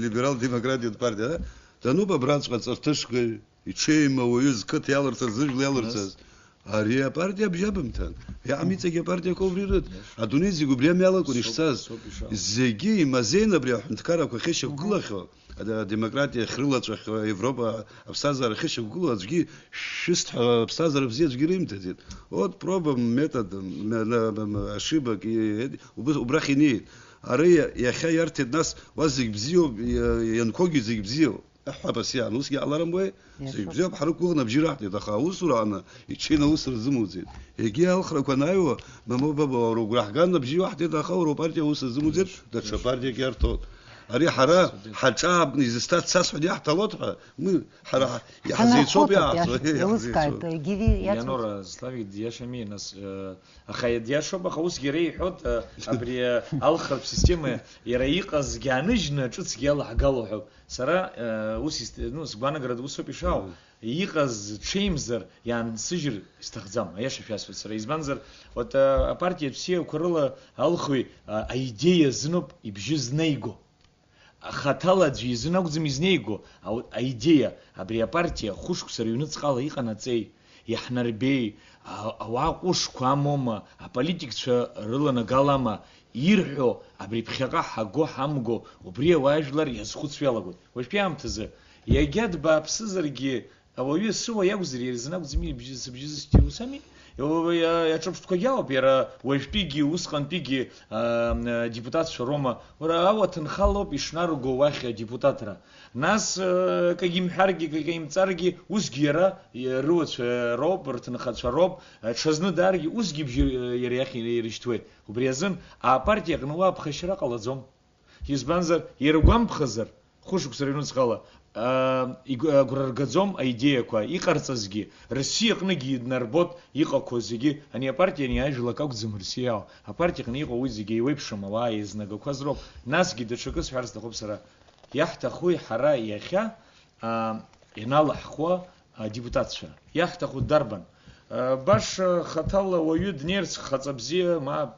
либерал-демократиатә партиа дануп абраҵәҟьа ҵарҭышгаҩ иҽеима уаҩы зқыҭа иалырҵаз, зыжәла иалырҵаз. Ари апартиа бжьабымҭан. Иаҟамиҵагьы апартиақәа убри рыҭ. Адунеи зегьы убри амиалакәын ишцаз. Зегьы имазеин абри аҳәынҭқаррақәа ахьышьақәгылахьоу, адемократиа ахьрылаҵәахьоу, Европа аԥсҭазаара ахьышьақәгылоу аӡәгьы шәысҭ ҳәа аԥсҭазаара бзиа аӡәгьы римҭаӡеит. От пробам методом, ошибок убрахь инеит. Ари иахьа иарҭеит, нас уа зегь бзиоуп, ианқәоугьы зегь бзиоуп. Аҳәап асиаҟны усгьы ҟаларым уи, зегь бзиоуп, ҳарықәгәыӷны абжьы раҳҭеит, аха аусураҟны иҽеины аус рзымуӡеит. Егьи алхрақәа анаҩуа, уара угәра ҳган абжьы иуаҳҭеит, аха уара упартиа аус рзымуӡеит, даҽа партиак иарҭоит. Ари ҳара ҳаҿаабны изысҭаз цасҳәан иаҳҭалоит ҳәа, ҳара иаҳзеицәоуп иааҳҵо. Ианора Славик диашами нас, аха диашоуп, аха усгьы иара иҳәоит, абри алхратә система иара иҟазгьы ааныжьны ҿыцгьы иалаҳгало ҳәоуп. Сара ус сгәанагара усоуп ишаау, иҟаз ҽеимзар иаансыжьыр исҭахӡам, аиаша шәасҳәоит сара. Избанзар, апартиатә бзиақәа рыла алхҩы аидеиа зыноуп ибжьы знеиго. Ахатала аӡәы изын акәӡам изнеиго, аидея, абри апартиа хәышықәса рыҩныҵҟала иҟанаҵеи, иаҳнарбеи, ауаа ҟәышқәа амоума, аполитикцәа рыланагалама, ирҳәо, абри ԥхьаҟа ҳаго ҳамго, убри ауаажәлар иазхәыцуа иалагоит. Уажәтәи аамҭазы, иагьа дбааԥсызаргьы, ауаҩы сыуа иакәзар иарзын акәӡами сыбжьы зысҭиуа усами? Аҿырԥштәқәагьы ауп, иара уажәтәигьы, усҟантәигьы депутатцәа роума, уара ауаҭынхалоуп ишнарго уахь адепутатра. Нас кагьимҳәаргьы, кагьимҵаргьы, усгьы иара рыуацәа роуп, рҭынхацәа роуп, ҽазны дааргьы, усгьы бжьы иара иахь ирышьҭуеит. Убри азын, апартиа аҟны уа аԥхашьара ҟалаӡом. Избанзар, иара гәамԥхазар, хәышықәса рыҩныҵҟала, агәра ргаӡом аидеиақәа, иҟарҵазгьы, Россиа аҟныгьы иднарбот иҟақәо зегьы, ани апартиа ани ажәлак акәӡам Россиа иаау. Апартиа аҟны иҟоу уи зегьы еиуеиԥшым ауаа еизнагақәаз роуп. Насгьы даҽакы сҳәарц сҭахуп сара. Иаҳҭахуи ҳара иахьа иналаҳхуа адепутатцәа. Иаҳҭаху дарбан? Баша хаҭала уаҩы днеирц хаҵа бзиа, ма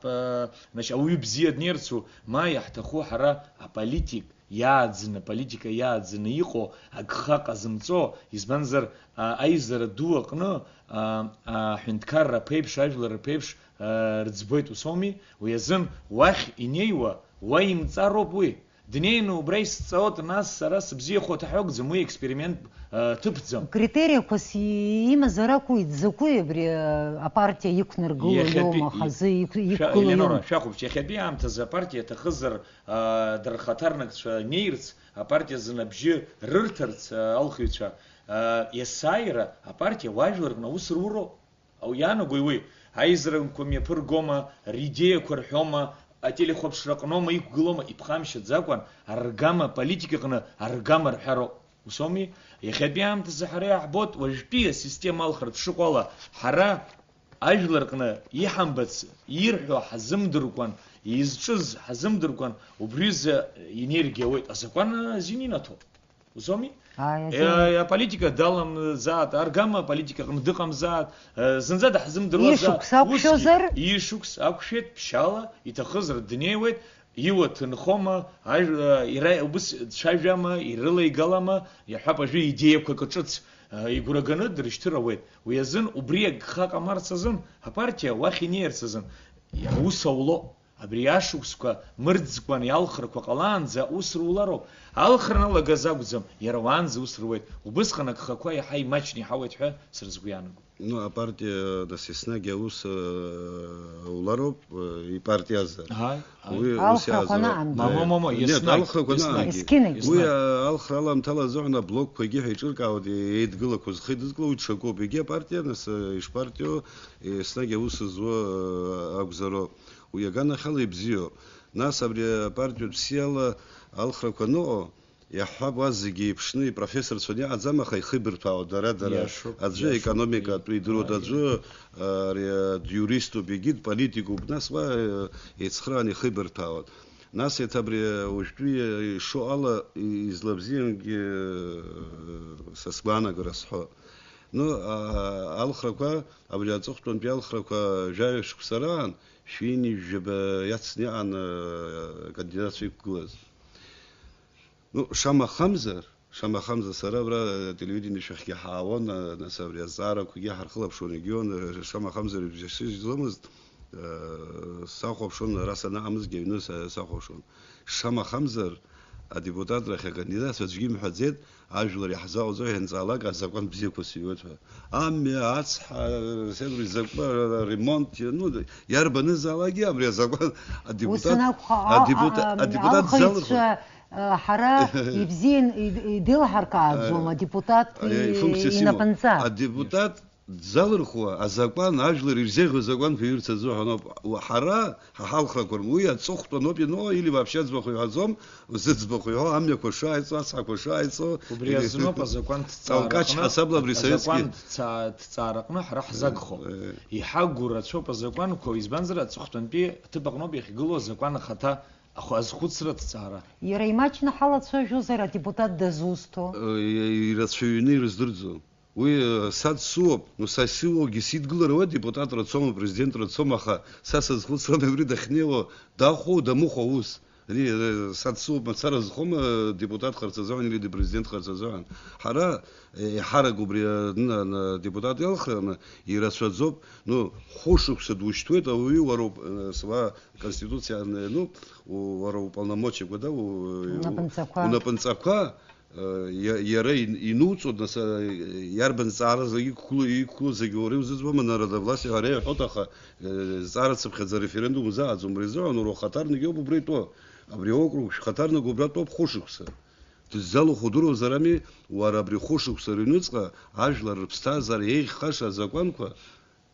ауаҩы бзиа днеирцу, ма иаҳҭаху ҳара аполитик иааӡны, политика иааӡны иҟоу, агха ҟазымҵо, избанзар аизара ду аҟны аҳәынҭқарра ԥеиԥш, ажәлар рԥеиԥш рӡбоит усоуми, уи азын уахь инеиуа, уа имҵароуп уи. Днеины убра исҵаот, нас сара сыбзиахо аҭаҳәагӡам, уи експеримент ҭыԥӡам. Критериақәас имазар акәит, закәи абри апартиа иқәнаргыло иоума, хазы иқәгыло иоума? Шәахәыԥшь, иахьатәи аамҭазы апартиа аҭахызар дырхаҭарнакцәа неирц, апартиа зынабжьы рырҭарц алхыҩцәа, иасааира апартиа уажәлар рҟны аус руроуп. Иаанагои уи, аизарақәа мҩаԥыргома, ридеиақәа рҳәома, ателехәаԥшра аҟнома иқәгылома, иԥхамшьаӡакәан, аргама политика аҟны аргама рҳәароуп. Усоми, иахьатәи аамҭазы ҳара иаҳбот, уажәтәи асистема алхратә шыҟоу ала, ҳара ажәлар рҟны иҳамбац, ирҳәо ҳазымдыркәан, изҿыз ҳазымдыркәан, убризы инергия ауеит. Азакәан азин инаҭоуп. Усоми? Аполитика даламзаат, аргама политика аҟны дыҟамзаат, зынӡа даҳзымдыруазаат. Ишықәс ақәшәозар? Ишықәс ақәшәеит, ԥшьаала, иҭахызар днеиуеит, иуаҭынхома, убыс дцәажәама, ирылаигалама, иаҳәап ажәы идеиақәак ҿыц игәраганы дрышьҭыр ауеит. Уи азын, убри агха ҟамарц азын, апартиа уахь инеирц азын, ус ауло. Абри ашықәсқәа мырӡкәан иалхрақәа ҟалаанӡа ус рулароуп. Алхра налагаз акәӡам, иара уаанӡа ус руеит. Убысҟан агхақәа иаҳа имаҷны иҳауеит ҳәа сырзгәы иаанагоит. Апартиа еснагь аус улароуп, ипартиазар. Алхрақәа наамҭа. Нет, алхрақәа наамҭа. Уи алхра аламҭала азыҳәан аблокқәагьы ҳаиҿыркаауеит, еидгылақәа зхы идызкыло, уи ҽакуп. Егьи апартиа, нас ишпартио, еснагь аус зуа акәзароуп. Уи аганахьала ибзиоуп. Нас абри апартиа бзиала алхрақәа ныҟоу, иаҳҳәап уа зегьы еиԥшны ипрофессорцәа иаҟаӡам, аха ихы ibirҭәаауа дара. Аӡәы економикатә идыруеит, аӡәы диуриступ, егьи дполитикуп, нас уа еицхраан ихы ibirҭәаауеит. Нас еиҭа абри уажәтәи ишо ала излабзиангьы са сгәаанагара сҳәо. Алхрақәа, абри аҵыхәтәантәи алхрақәа жәаҩа шықәса раан, шәини жәаба иацны иҟан кандидатцәа иқәгылаз. Шамахамзар сара абра телевидение шәахьгьы ҳаауан, нас абри азҵаарақәагьы ҳархылаԥшуан, егьион, Шамахамзар ибжьашьыжьлымызт, сахәаԥшуан, ара санаҟамызгьы аҩны сахәаԥшуан. Шамахамзар адепутатрахь акандидатцәа аӡәгьы имҳәаӡеит, ажәлар иаҳзааӡо ианҵаалак азакәан бзиақәа сиуеит ҳәа. Амҩа, ацҳа, ремонт, иарбанызаалакгьы абри азакәан адепутат залырхуеит. Ҳара ибзиан идеилҳаркааӡом адепутат инапынҵа. Адепутат дзалырхуа азакәан, ажәлар ирзеиӷьу азакәан ҳәа азыҳәаноуп. Ҳара ҳалхрақәа уи аҵыхәтәаноуп ианоуа, или вообще аӡбахә иҳәаӡом, зыӡбахә иҳәо, амҩақәа шааиҵо, ацҳақәа шааиҵо. Убри азыноуп азакәан ҭҵаараҟны ҳара ҳзагхо. Иҳагу рацәоуп азакәанқәа, избанзар аҵыхәтәантәи аҭыԥ аҟноуп иахьгылоу азакәан ахаҭа азхәыцра ҭҵаара. Иара имаҷны ҳалацәажәозар адепутат дазусҭо? Ирацәаҩны ирыздырӡом. Уи садсуоуп, са сиуоугьы сидгылара уа депутат рацәоума, президент рацәоума, аха са сазхәыцрам абри дахьнеиуа дахәоу дамыхәо аус. сацуп мацара зхома депутат харцазан или президент харцазан хара хара губри депутат ялхрана и расшадзоп ну хошукса душтует а вы варо сва конституция ну варо уполномочия года у напанцаква яра инуцо да ярбен цара за ику заговорил за зва народовластие аре отаха царцев за референдум за азумризо ну рохатарны гёбу брето абри округ хатарны губрато хошукса то залу ходуро зарами уарабри хошукса рынуцка ажлар пстазар ей хаша законка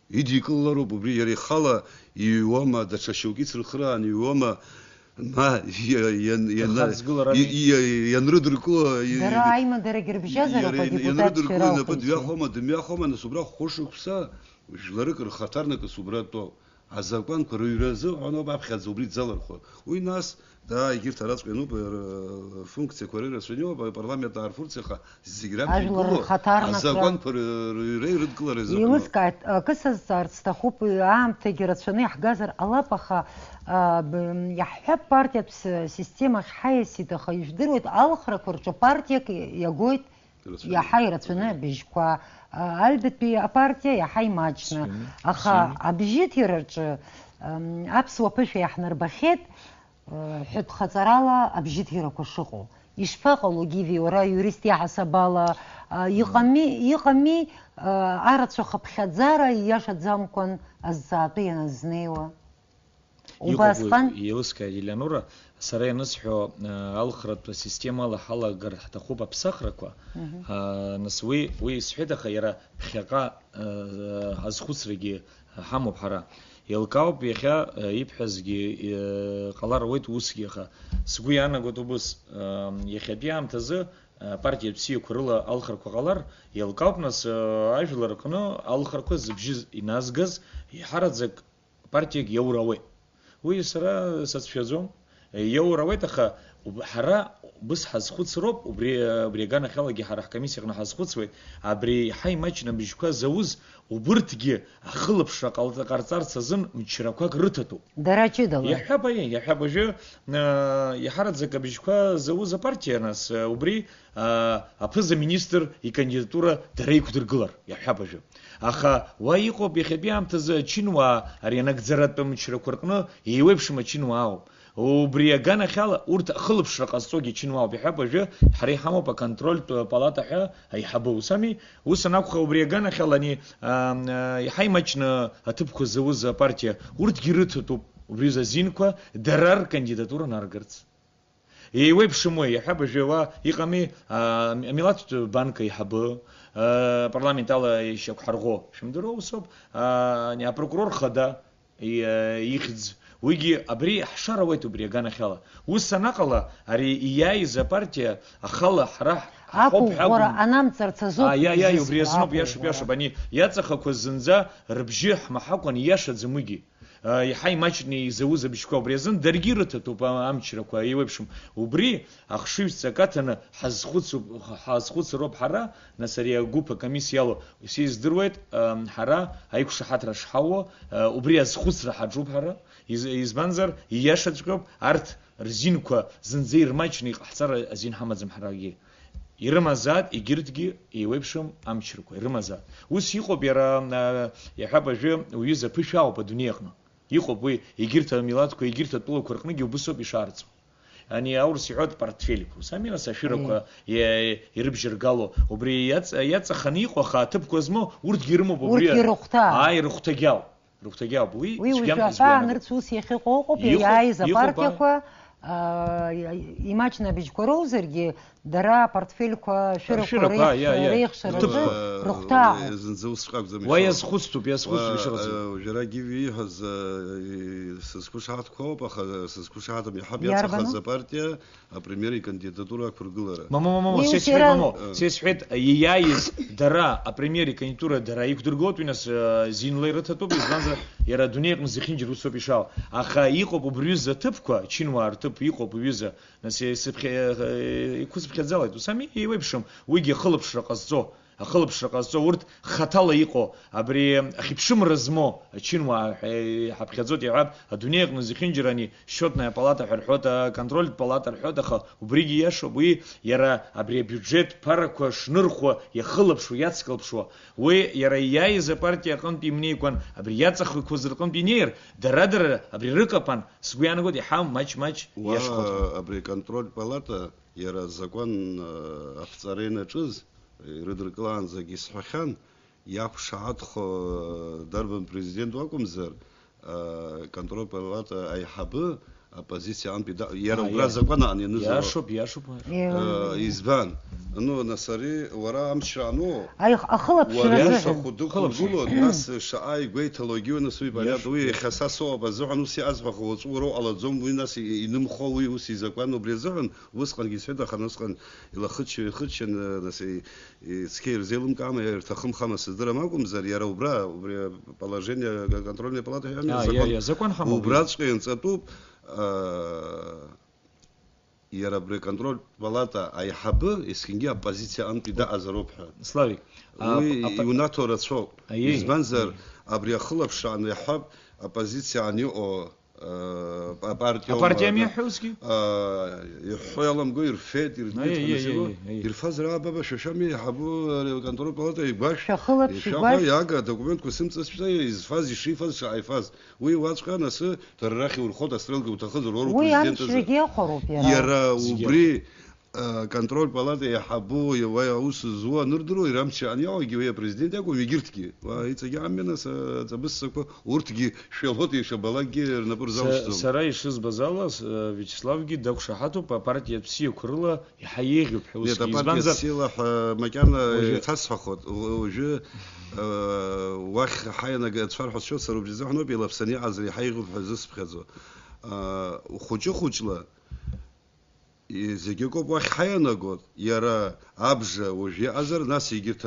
идикыллару бубри яри хала иома да чашугиц рхран иома ما ينردركو درايما درجر بجزر депутат شراو подвяхома дмяхома на собра хошукса жларык хатарнак собрато азакан круйразы оно бабхад зубрит залархо уй нас да игир тарас ну функция корера сунё парламент арфурцеха зиграм азакан круйрыдклар يوسكات قصص تخوب عام تجرتشني حجازر الله يحب بارتيا سيستема حيسي تخيجدروت آخر كرچو بارتيا يجويت يا حي رتشنا بيجكوا البت بي بارتيا يا حي ماجنا أخا أبجيت يرج أبس وبش يحنر بخيت حد خطرالا أبجيت يركو شقو يشفاقلو جيفي ورا يوريستي حسابالا يقمي عرض شو خبخزارا ياشد زامكون الزابين الزنيوة وباسقن يلسكا ديلانورا سراي نصحو الخرط سيستема لا حلا غر حتى خوبا بسخركوا نسوي وي سحيده خيره خيقا ازخوسرغي حمو بحرا يلقاو بيخا يبحزغي قلار ويت وسغيخا سغوي انا غوتوبس يخديام تز партия пси курыла алхар когалар елкапнас ажлар кыны алхар коз бжиз иназгаз харадзак партия евровой уй сара сацфязом евровой таха حرا بس حزخوت سروب وبريغانا خلاجي حرح كميسي غنا حزخوت سوي ابري حي ماچنا بيجكوا زوز وبرتجي اخلب شقال قرصار سزن مشركوا رتتو درجه دو يحب جو يحرد زك بيجكوا زوز партия нас وبري ابز министр и кандидатура дарейку дыргылар يحب جو аха ваиқо бихебиам тз чинва аренак зарат мчракуркно иевшма чинвао وبريغانا خاله ورت خلب شرقصوجي чинвао بيحب جو حري حمو بكنترول палата ح هيحبو سامي وسناكو وبريغانا خالاني يحي ماچنا اتبكو زوز партия ورت гирыту وبريزا زينكو درار кандидатура наргырц иевшмо يحب جو يقامي ميلات بانك يحب парламентала еще харго шимдро усоб не прокурор хада يخز ويجي ابري حشره ويتو بريغانا خاله وسنقله اري ياي за партия خاله حرح حب انا مصرصزو يا يبريزنوب ياش بني ياصخكو زنزا ربجيح محقن ياش زموجي يحي ماچني زوزا بشكو بريزن درغيرتو امچركو يوبشم وبري اخشيف زكاتنا حزخوت روب حرا نسريا جوبا كميسيالو سيز درويت حرا هيكش حتر شحاو وبري ازخوت حجوب حرا يزبنزر ياشچكوب ارت رزينكو زنزير ماچني حصر ازين حمزم حراغي يرمزات يجرتجي يوبشم امچركو يرمزات وسيقو بيرا يحب جو ويزا بيشاو بدنياخنا يخوب يجرت ميلادكو يجرت طلو كرقنجي وبسو بشارت يعني اور سيعود بارتفيلكو سامينا سافيركو يربجر قالو وبري ياتس خنيقو خاطب كوزمو ورد جيرمو بوبري رختا اي رختاجاو بوي ويجا نرتسوس يخيقو بياي زبارتيكو имачна бич корозерги дара портфелько широко рейх широко рухта ويا سخوستو بيا سخوستو بشرز جراجيفي هز سكوشات كوبا سكوشات يحب يصخ за партия премьер кандидатура кургылара мамо сесфет яйз дара премьер кандидатура дара их другот у нас зинлейрата без ланза яра дунек мзихинჯ русо пишал аха იყო брюза тыпко чинвар тып იყო брюза на се икус приказала ту сами и вебшим уиги хлопшра qaszo ахылаԥшра ҟазҵо урҭ хаҭала иҟоу абри ахьыԥшымра змоу ачинуаа ҳаԥхьаӡоит иҳәап адунеи аҟны зехьынџьарами счетная палата ҳәа рҳәоит аконтрольтә палата рҳәоит аха убригьы иашоуп уи иара абри абиуџьет ԥарақәа шнырхуа иахылаԥшуа иацклаԥшуа уи иара иааиз апартиа аҟынтә имнеикәан абри иаҵахақәаз рҟынтә инеир дара абри рыкапан сгәы иаанагоит иҳам маҷ иашҟоит абри аконтрольтә палата иара азакәан аԥҵара инаҿыз ирыдыркылаанӡагьы исҳәахьан иақәшаҳаҭхо дарбан президент акәымзар аконтрольтә палата аиҳабы оппозициантәи иара убра азакәан аан ианызар иашоуп избан нас ари уара амч шаану ахылаԥшра иашахәы дықәыргыло нас шаҟа игәеиҭалогьы нас уи понятно уи иахьа са соуп азыҳәан ус иазҳәахо уаҵәы уара уҟалаӡом уи нас инымхо уи ус изакәан убри азыҳәан усҟангьы исҳәеит аха усҟан илахыччан нас цқьа ирзеилымкаама ирҭахымхама сыздырам акәымзар иара убри положение контрольной палаты закон убраҵәҟьа ианҵатәуп иара абри аконтрольтә палата аиҳабы есқьынгьы аппозициантәи даҟазароуп ҳәа славик уи иунаҭо рацәоуп избанзар абри ахылаԥшрааны иҳәап оппозициан иҟоу апартиа миаҳәозгьы иҳәо иаламго ирфеит ирфазар абаба шәашами иҳабу аконтрольтә палата игәашә иага документқәа сымҵасшәа изфаз ишифаз шаҟа ифаз уи уаҵәҟьа насы дара рахь иурхоит астрелка уҭахызар уара упрезидент иара убри контрольтә палата иаҳабу аус зуа анырдыруа ирамч аниауагьы уи апрезидент иакәым егьырҭгьы иҵегьы амҩа нас аҵабыссақәа урҭгьы шәалот ишабалакгьы рнапы рзалшьӡом сара ишызбаз ала Вячеславгьы дақәшаҳаҭуп апартиатә бзиақәа рыла иаҳа еиӷьуп ҳәа усгьы апартиатә сила ҳәа макьана иҭасҳәахот уажәы уахь ҳаианага ацәарҳәацәо сара убри азыҳәаноуп илаԥсаны иҟазар иаҳа еиӷьуп ҳәа зысԥхьаӡо хәыҷы-хәыҷла зегьы акоуп уахь ҳаианагот иара абжа уажәы иҟазар нас егьырҭ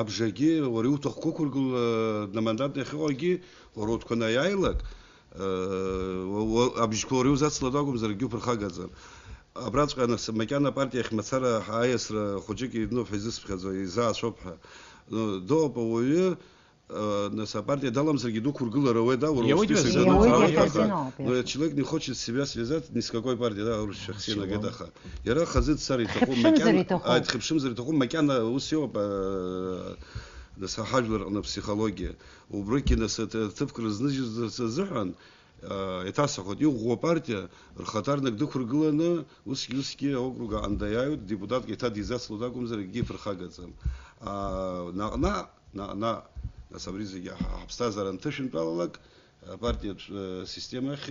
абжагьы уара иуҭахқәо ықәыргыл намандатны иахьыҟоугьы уара утәқәа иааилак абжьқәа уара иузацлатәу акәымзар акгьы уԥырхагаӡам абраҵәҟьа нас макьана апартиа ахь мацара аиасра хәыҷык идноуп ҳәа изысԥхьаӡо изаацәоуп ҳәа доуп ауаҩы нас апартия даламзаргьы дықәыргылара ауеит но человек не хочет себя связать ни с какой партией аха иара хазы дцар иҭахуп дхыԥшымзар иҭахуп макьана ус иоуп нас ҳажәлар рҟны аԥсихологиа убригьы нас ҭыԥк рызнижьыз азыҳәан иҭасҳәахот иӷәӷәоу апартиа рхаҭарнак дықәыргыланы усгьы аокруг аҟны иааҩуеит депутатк еиҭа дизацлоит акәымзар акгьы иԥырхагаӡам наҟ-наҟ нас абри зегьы ҳаԥсҭазаара анҭышәынтәалалак апартиатә системахь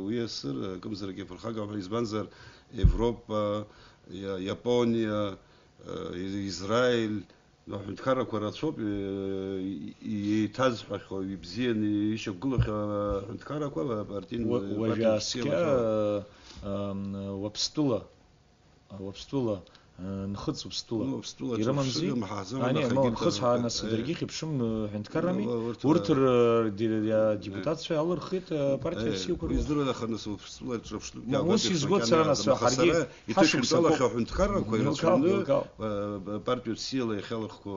уи асыр акымзаракгьы иԥырхагам ҳәа избанзар Европа, Иапониа, Израиль ҳәынҭқаррақәа рацәоуп еиҭазҳәахьоу ибзианы ишьақәгылахьоу ҳәынҭқаррақәа апартиатә система уаԥстәыла نخص بسطولة يرممزي أنا ما نخص على ناس درجي خبشم هندكرمي ورتر ديبوتات في الله رخيت بارتي سيوكر يزدروا داخل ناس بسطولة تشوفش مش يزقط سر ناس حرجي يتشوف صلاح هندكرم كويس بارتي سيلا يخلق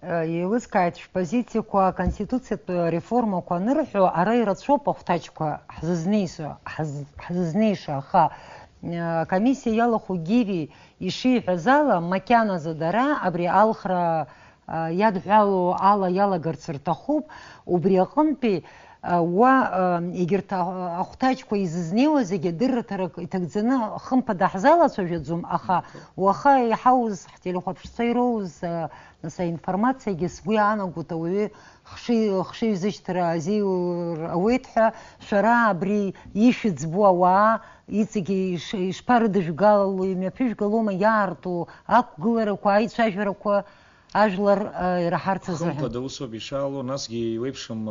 Иузкааит шәпозициақәа аконституциатә реформақәа анырҳәо ара ирацәоуп ахәҭаҷқәа ҳзызнеиша аха комиссиа иалахәу гири ишиҳәаз ала макьаназы дара абри алхра иадҳәалоу ала иалагарц рҭахуп убри аҟынтәи егьырҭ ахәҭаҷқәа изызнеиуа зегьы адырраҭарак иҭагӡаны хымԥада ҳзалацәажәаӡом аха уаха иҳауз ҳтелехәаԥшцәа ироуз нас аинформациагьы сгәы иаанагоит ауаҩы хшыҩзышьҭра азиур ауеит ҳәа шәара абри ишәыӡбо ауаа иҵегьы ишԥарыдыжәгалало имҩаԥыжәгалома иаарту ақәгыларақәа аицәажәарақәа ажәлар ираҳарц азыҳәан хымԥада усоуп ишаало насгьы еиуеиԥшым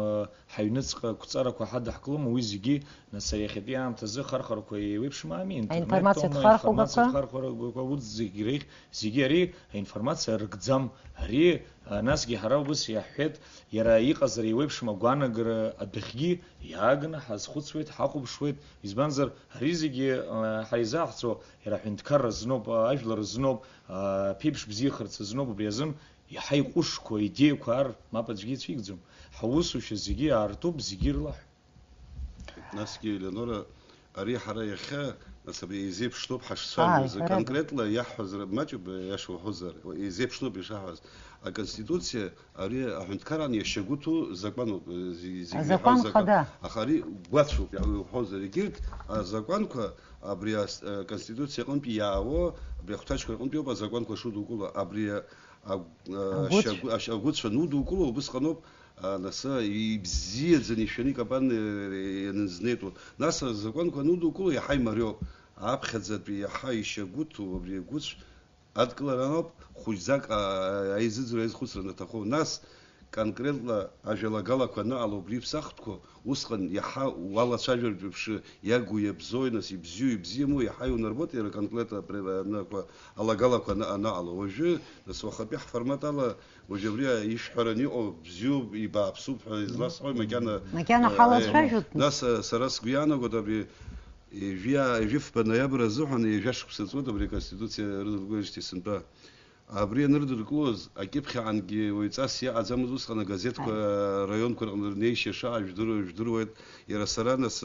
ҳаҩныҵҟа қәҵарақәа ҳадаҳкылом уи зегьы нас иахьатәи аамҭазы хархарақәа еиуеиԥшым ами аинформациатә хархәагақәа урҭ зегьы ари аинформациа рыгӡам ари насгьы ҳара ус иаҳҳәеит иара иҟазар еиуеиԥшым агәаанагара адәахьгьы иааганы ҳазхәыцуеит ҳахәаԥшуеит избанзар ари зегьы ҳаизааҳҵо иара ҳәынҭқарра зноуп ажәлар зноуп ԥеиԥш бзиахарц азноуп убри азын иаҳа иҟәышқәа идеиақәа ар мап аӡәгьы ицәигӡом. Ҳаусушьа зегьы аартуп, зегьы ирлаҳә. Насгьы Елеонора, ари ҳара иахьа насаб еизеиԥшноуп ҳашцәажәоз, конкретла иаҳҳәаз маҷуп иаша уҳәозар, еизеиԥшноуп ишаҳҳәаз. Аконституциа ари аҳәынҭқаран иашьагәыҭу закәануп, азакәан хада. Аха ари гәацәоуп уҳәозар, егьырҭ азакәанқәа абри аконституциа аҟынтәи иаауа, абри ахәҭаҷқәа рҟынтәи ауп азакәанқәа шудукыло, абри агәыцәа нудукыло убысҟаноуп наса ибзиаӡаны ишәаны икапан ианызнеитәу. Нас азакәанқәа нудукыло иаҳа имариоуп. Аԥхьаӡатәи иаҳа ишьагәыҭу абри агәыцә адкылара ауп хәыҷӡак аизыӡра аизхәыцра анаҭаху. Нас конкретла ажәалагалақәа анаало убри иԥсахтәқәа, усҟан иаҳа уалацәажәартә еиԥш иагу иабзои, нас ибзиоу ибзиаму иаҳа иунарбоит иара конкретла алагалақәа анаало. Уажәы нас уахатәи ҳформат ала уажәы абри ишҳәараны иҟоу бзиоуп, ибааԥсуп ҳәа изласҳәои макьана ҳалацәажәоит. Нас сара сгәы иаанагоит абри ижәыфба ноиабр азыҳәан ижәашықәса ҵуеит абри аконституциа рыдыркылоижьҭеи сынтәа. Абри анырдыркылоз акьыԥхьаҟангьы уаҩҵас иаҟаӡамыз усҟан агазеҭқәа раионқәа рҟны рнеишьа шаҟа жәдыруеит. Иара сара нас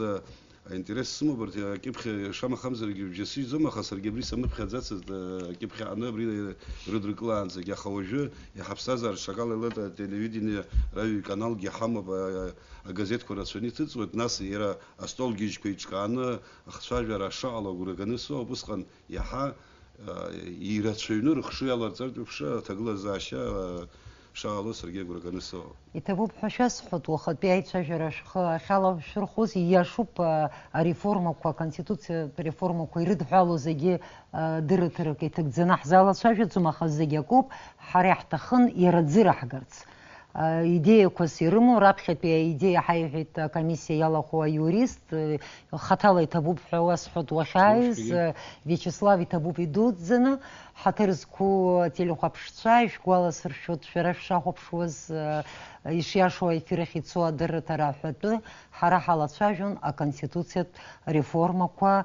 аинтерес сымоуп арҭ акьыԥхьа шамахамзаргьы бжьасыжьӡом, аха саргьы абри самыԥхьаӡацызт акьыԥхьаҟаны абри рыдркылаанӡагьы. Аха уажәы иҳаԥсҭазаара шакал илеит ателевидение, радиоканалгьы ҳамоуп, агазеҭқәа рацәаны иҭыҵуеит. Нас иара астолгьежьқәа иҿкааны ахцәажәара шаҟало агәра ганы сыҟоуп. Усҟан иаҳа ирацәаҩны рыхшыҩ иаларҵартә еиԥш аҭагылазаашьа шаҟало саргьы агәра ганы сыҟоуп. Иҭабуп ҳәа шәасҳәоит, уахатәи аицәажәара шәхы ахьалашәырхәоз ииашуп ареформақәа, аконституциатә реформақәа ирыдҳәалоу зегьы дырраҭарак иҭагӡаны ҳзалацәажәаӡом, аха зегьы акоуп, ҳара иаҳҭахын иара аӡыраҳгарц. Идеиақәас ирымоу, раԥхьатәи аидеиа ҳаиҳәеит акомиссиа иалахәу аиурист, хаҭала иҭабуп ҳәа уасҳәоит уахьааиз, Виачеслав иҭабуп идуӡӡаны, ҳаҭыр зқәу телехәаԥшцәа ишәгәаласыршәоит шәара шәшахәаԥшуаз ишиашоу аефир ахь ицо адырраҭара аҳәатәы, ҳара ҳалацәажәон аконституциатә реформақәа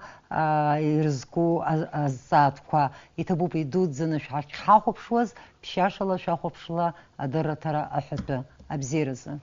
ирызку азҵаатәқәа. Иҭабуп идуӡӡаны шәҳахәаԥшуаз, ԥшьашала шәахәаԥшла адырраҭара аҳәатәы абзиаразы.